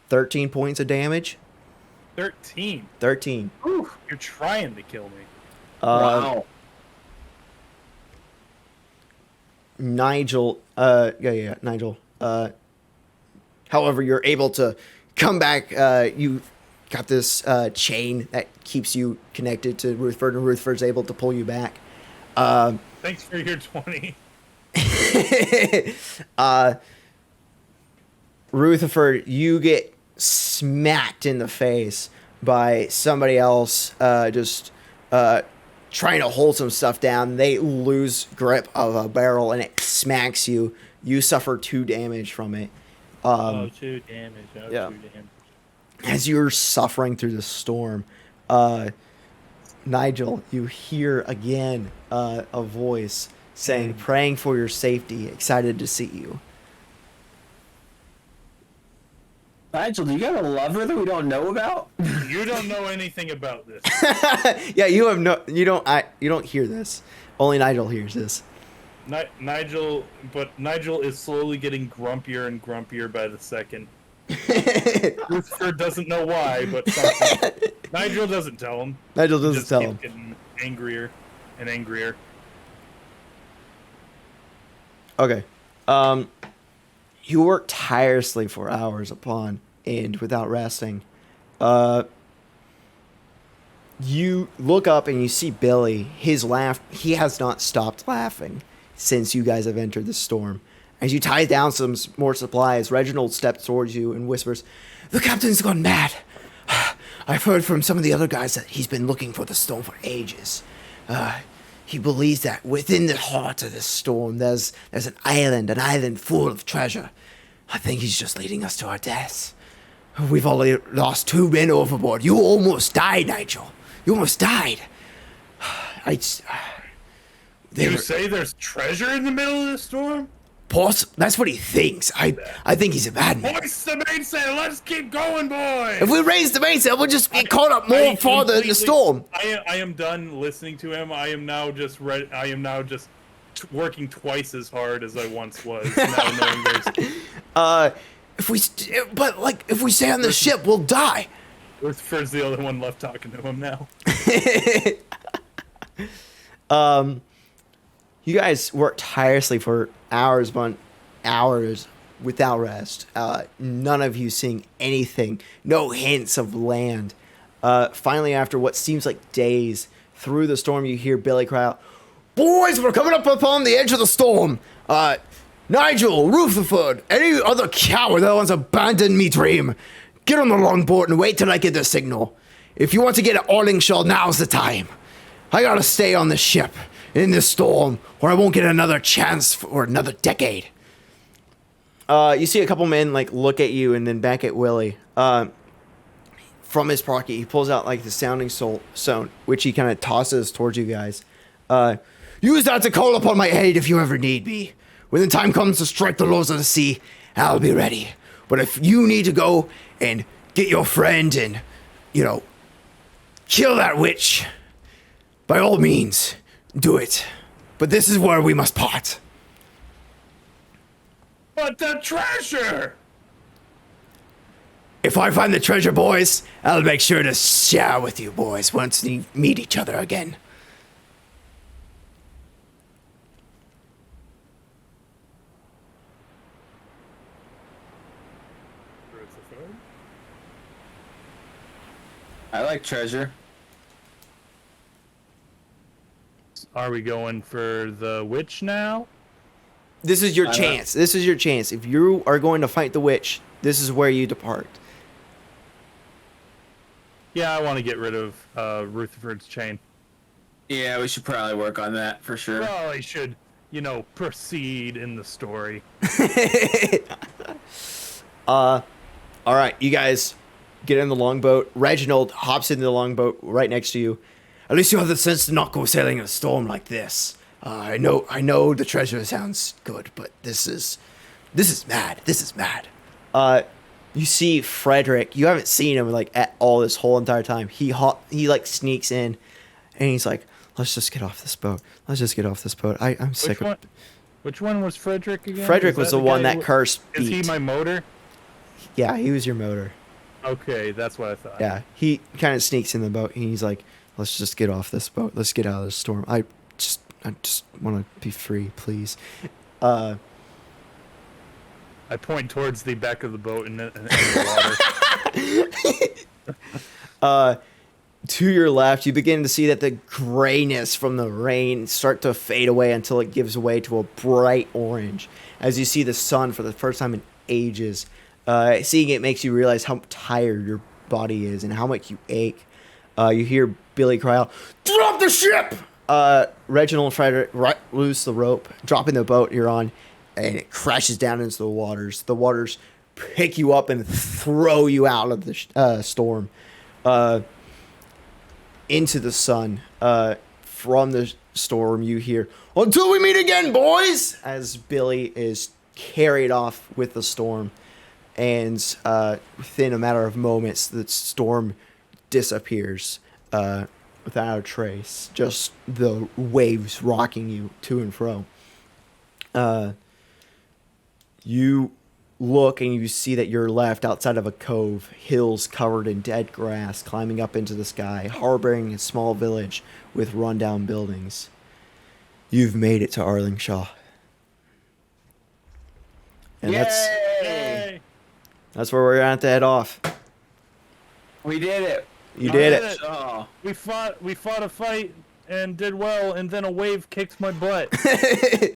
13 points of damage. 13. 13. Ooh, you're trying to kill me. Wow. Nigel, Nigel. However, you're able to come back. You got this chain that keeps you connected to Rutherford, and Rutherford's able to pull you back. Thanks for your 20. Rutherford, you get smacked in the face by somebody else just trying to hold some stuff down. They lose grip of a barrel and it smacks you. You suffer 2 damage from it. 2 damage. Yeah. 2 damage. As you're suffering through the storm, Nigel, you hear again a voice saying, praying for your safety, excited to see you. Nigel, do you got a lover that we don't know about? You don't know anything about this. Yeah, you don't hear this. Only Nigel hears this. Nigel is slowly getting grumpier and grumpier by the second. Rutherford doesn't know why, but something. Nigel doesn't tell him. Nigel doesn't tell him. Getting angrier and angrier. Okay. You work tirelessly for hours upon and without resting. You look up and you see Billy. His laugh, he has not stopped laughing since you guys have entered the storm. As you tie down some more supplies, Reginald steps towards you and whispers, "The captain's gone mad. I've heard from some of the other guys that he's been looking for the storm for ages. He believes that within the heart of this storm, there's an island full of treasure. I think he's just leading us to our deaths. We've already lost 2 men overboard. You almost died, Nigel. You almost died." You say there's treasure in the middle of the storm? That's what he thinks. I think he's a bad man. Hoist the mainsail. Let's keep going, boys. If we raise the mainsail, we'll just get caught up more farther in the storm. I am done listening to him. I am now just working twice as hard as I once was. Now knowing there's... if we stay on the ship, we'll die. Rutherford's the only one left talking to him now. You guys worked tirelessly for hours upon hours without rest. None of you seeing anything. No hints of land. Finally, after what seems like days, through the storm, you hear Billy cry out, "Boys, we're coming up upon the edge of the storm. Nigel, Rutherford, any other coward that wants to abandon me dream, get on the longboat and wait till I get the signal. If you want to get at Arlingshaw, now's the time. I gotta stay on the ship in this storm, or I won't get another chance for another decade." You see a couple men look at you and then back at Willie. From his pocket, he pulls out the sounding stone, which he kind of tosses towards you guys. "Use that to call upon my aid if you ever need me. When the time comes to strike the laws of the sea, I'll be ready. But if you need to go and get your friend and, kill that witch, by all means, do it. But this is where we must part." But the treasure! "If I find the treasure, boys, I'll make sure to share with you boys once we meet each other again." I like treasure. Are we going for the witch now? This is your chance. This is your chance. If you are going to fight the witch, this is where you depart. Yeah, I want to get rid of Rutherford's chain. Yeah, we should probably work on that for sure. Well, I should, proceed in the story. All right, you guys get in the longboat. Reginald hops into the longboat right next to you. "At least you have the sense to not go sailing in a storm like this. I know the treasure sounds good, but this is mad. This is mad." You see Frederick. You haven't seen him like at all this whole entire time. He like sneaks in, and he's like, "Let's just get off this boat. Let's just get off this boat. I'm sick of." Which one was Frederick again? Frederick was the one that cursed Is he beat. my motor? Yeah, he was your motor. Okay, that's what I thought. Yeah, he kind of sneaks in the boat, and he's like, "Let's just get off this boat. Let's get out of the storm. I just want to be free, please." I point towards the back of the boat in the water. To your left, you begin to see that the grayness from the rain start to fade away until it gives way to a bright orange. As you see the sun for the first time in ages, seeing it makes you realize how tired your body is and how much you ache. You hear Billy cry out, "Drop the ship!" Reginald and Frederick loose the rope, dropping the boat you're on, and it crashes down into the waters. The waters pick you up and throw you out of the storm. Into the sun. From the storm, you hear, "Until we meet again, boys!" As Billy is carried off with the storm. And within a matter of moments, the storm disappears without a trace. Just the waves rocking you to and fro. You look and you see that you're left outside of a cove, hills covered in dead grass climbing up into the sky, harboring a small village with rundown buildings. You've made it to Arlingshaw. And Yay! that's where we're gonna have to head off. We did it. You did it. Oh. We fought a fight and did well, and then a wave kicked my butt.